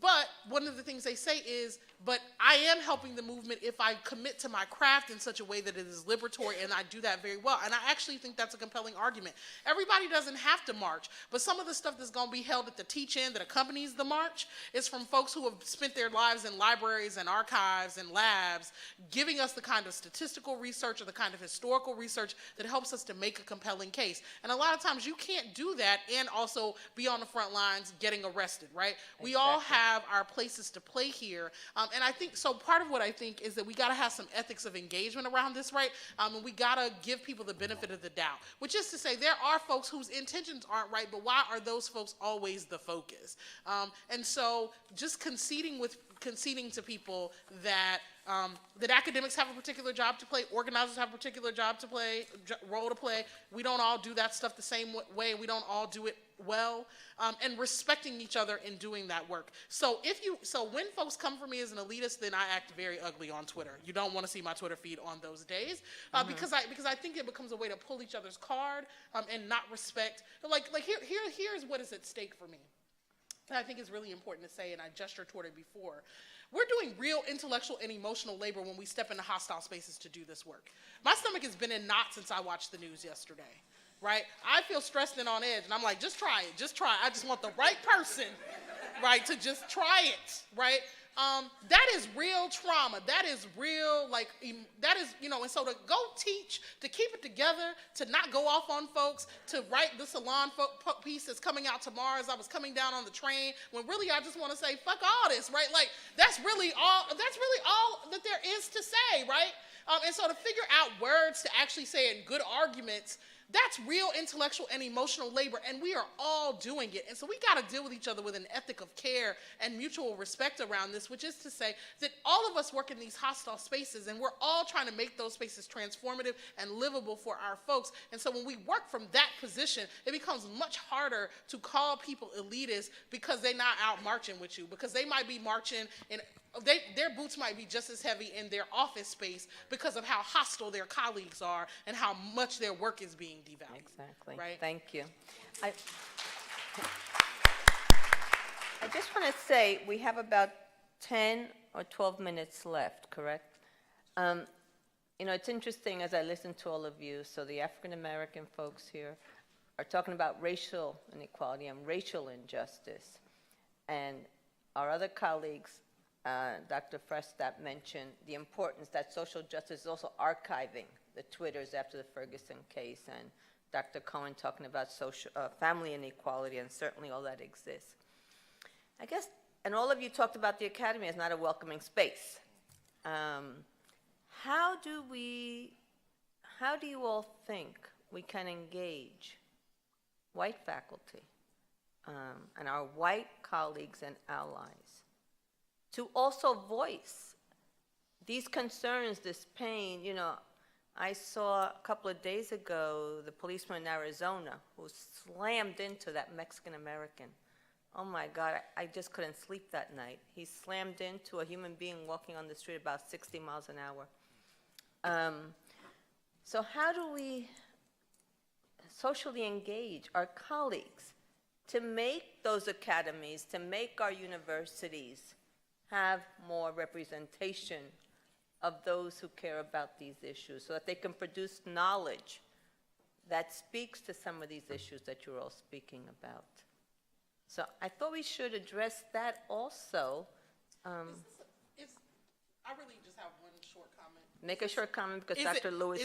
But one of the things they say is, but I am helping the movement if I commit to my craft in such a way that it is liberatory, and I do that very well. And I actually think that's a compelling argument. Everybody doesn't have to march, but some of the stuff that's going to be held at the teach-in that accompanies the march is from folks who have spent their lives in libraries and archives and labs, giving us the kind of statistical research or the kind of historical research that helps us to make a compelling case. And a lot of times you can't do that and also be on the front lines getting arrested, right? Exactly. We all have our places to play here. And I think, so part of what I think is that we got to have some ethics of engagement around this, right? And we got to give people the benefit of the doubt, which is to say there are folks whose intentions aren't right, but why are those folks always the focus? And so just conceding to people that that academics have a particular job to play, organizers have a particular job to play, role to play. We don't all do that stuff the same way. We don't all do it well, and respecting each other in doing that work. So when folks come for me as an elitist, then I act very ugly on Twitter. You don't want to see my Twitter feed on those days, because I think it becomes a way to pull each other's card and not respect. Here's what is at stake for me. And I think it's really important to say, and I gestured toward it before. We're doing real intellectual and emotional labor when we step into hostile spaces to do this work. My stomach has been in knots since I watched the news yesterday, right? I feel stressed and on edge, and I'm like, just try it, just try it. I just want the right person, right, to just try it, right? That is real trauma. That is real, that is, and so to go teach, to keep it together, to not go off on folks, to write the salon piece that's coming out tomorrow as I was coming down on the train, when really I just want to say, fuck all this, right? Like, that's really all that there is to say, right? And so to figure out words to actually say in good arguments, that's real intellectual and emotional labor, and we are all doing it. And so we got to deal with each other with an ethic of care and mutual respect around this, which is to say that all of us work in these hostile spaces, and we're all trying to make those spaces transformative and livable for our folks. And so when we work from that position, it becomes much harder to call people elitist because they're not out marching with you, because they might be marching in their boots might be just as heavy in their office space because of how hostile their colleagues are and how much their work is being devalued. Exactly. Right? Thank you. I just want to say we have about 10 or 12 minutes left, correct? It's interesting as I listen to all of you. So the African American folks here are talking about racial inequality and racial injustice. And our other colleagues, Dr. Fraistat mentioned the importance that social justice is also archiving the Twitters after the Ferguson case, and Dr. Cohen talking about family inequality, and certainly all that exists. I guess, and all of you talked about the academy as not a welcoming space. How do you all think we can engage white faculty and our white colleagues and allies to also voice these concerns, this pain? I saw a couple of days ago the policeman in Arizona who slammed into that Mexican American. Oh my God, I just couldn't sleep that night. He slammed into a human being walking on the street about 60 miles an hour. So how do we socially engage our colleagues to make those academies, to make our universities have more representation of those who care about these issues, so that they can produce knowledge that speaks to some of these issues that you're all speaking about. So I thought we should address that also. I really just have one short comment. Make a short comment because Is Dr. it- Lewis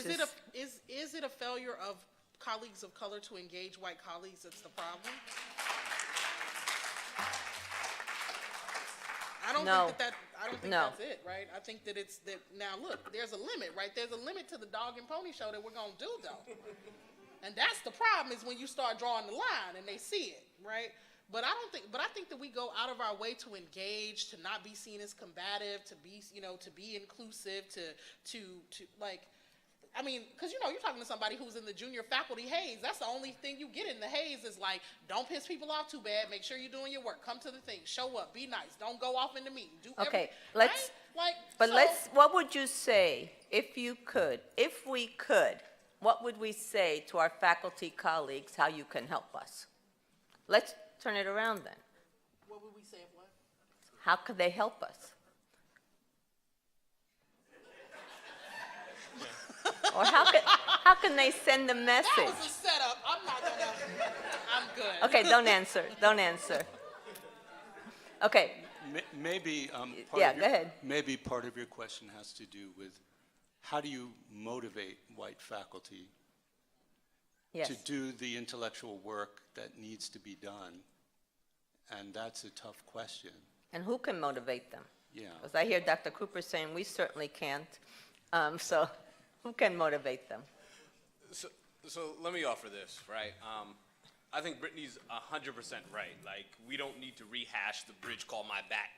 is. Is it a failure of colleagues of color to engage white colleagues that's the problem? I don't No. think No. that's it, right? I think that it's that now look, there's a limit, right? There's a limit to the dog and pony show that we're gonna do though. And that's the problem, is when you start drawing the line and they see it, right? But I think that we go out of our way to engage, to not be seen as combative, to be, to be inclusive, to like, I mean, because, you're talking to somebody who's in the junior faculty haze. That's the only thing you get in the haze is like, don't piss people off too bad. Make sure you're doing your work. Come to the thing. Show up. Be nice. Don't go off in the meeting. Do Okay, right? what would you say, if we could, what would we say to our faculty colleagues, how you can help us? Let's turn it around then. What would we say of what? How could they help us? Or how can they send the message? That was a setup. I'm good. Okay, don't answer. Don't answer. Okay, Maybe, Yeah, go ahead. Maybe part of your question has to do with how do you motivate white faculty yes. to do the intellectual work that needs to be done? And that's a tough question. And who can motivate them? Yeah. Because I hear Dr. Cooper saying we certainly can't. So who can motivate them? So let me offer this, right? I think Brittney's 100% right. Like, we don't need to rehash the bridge called my back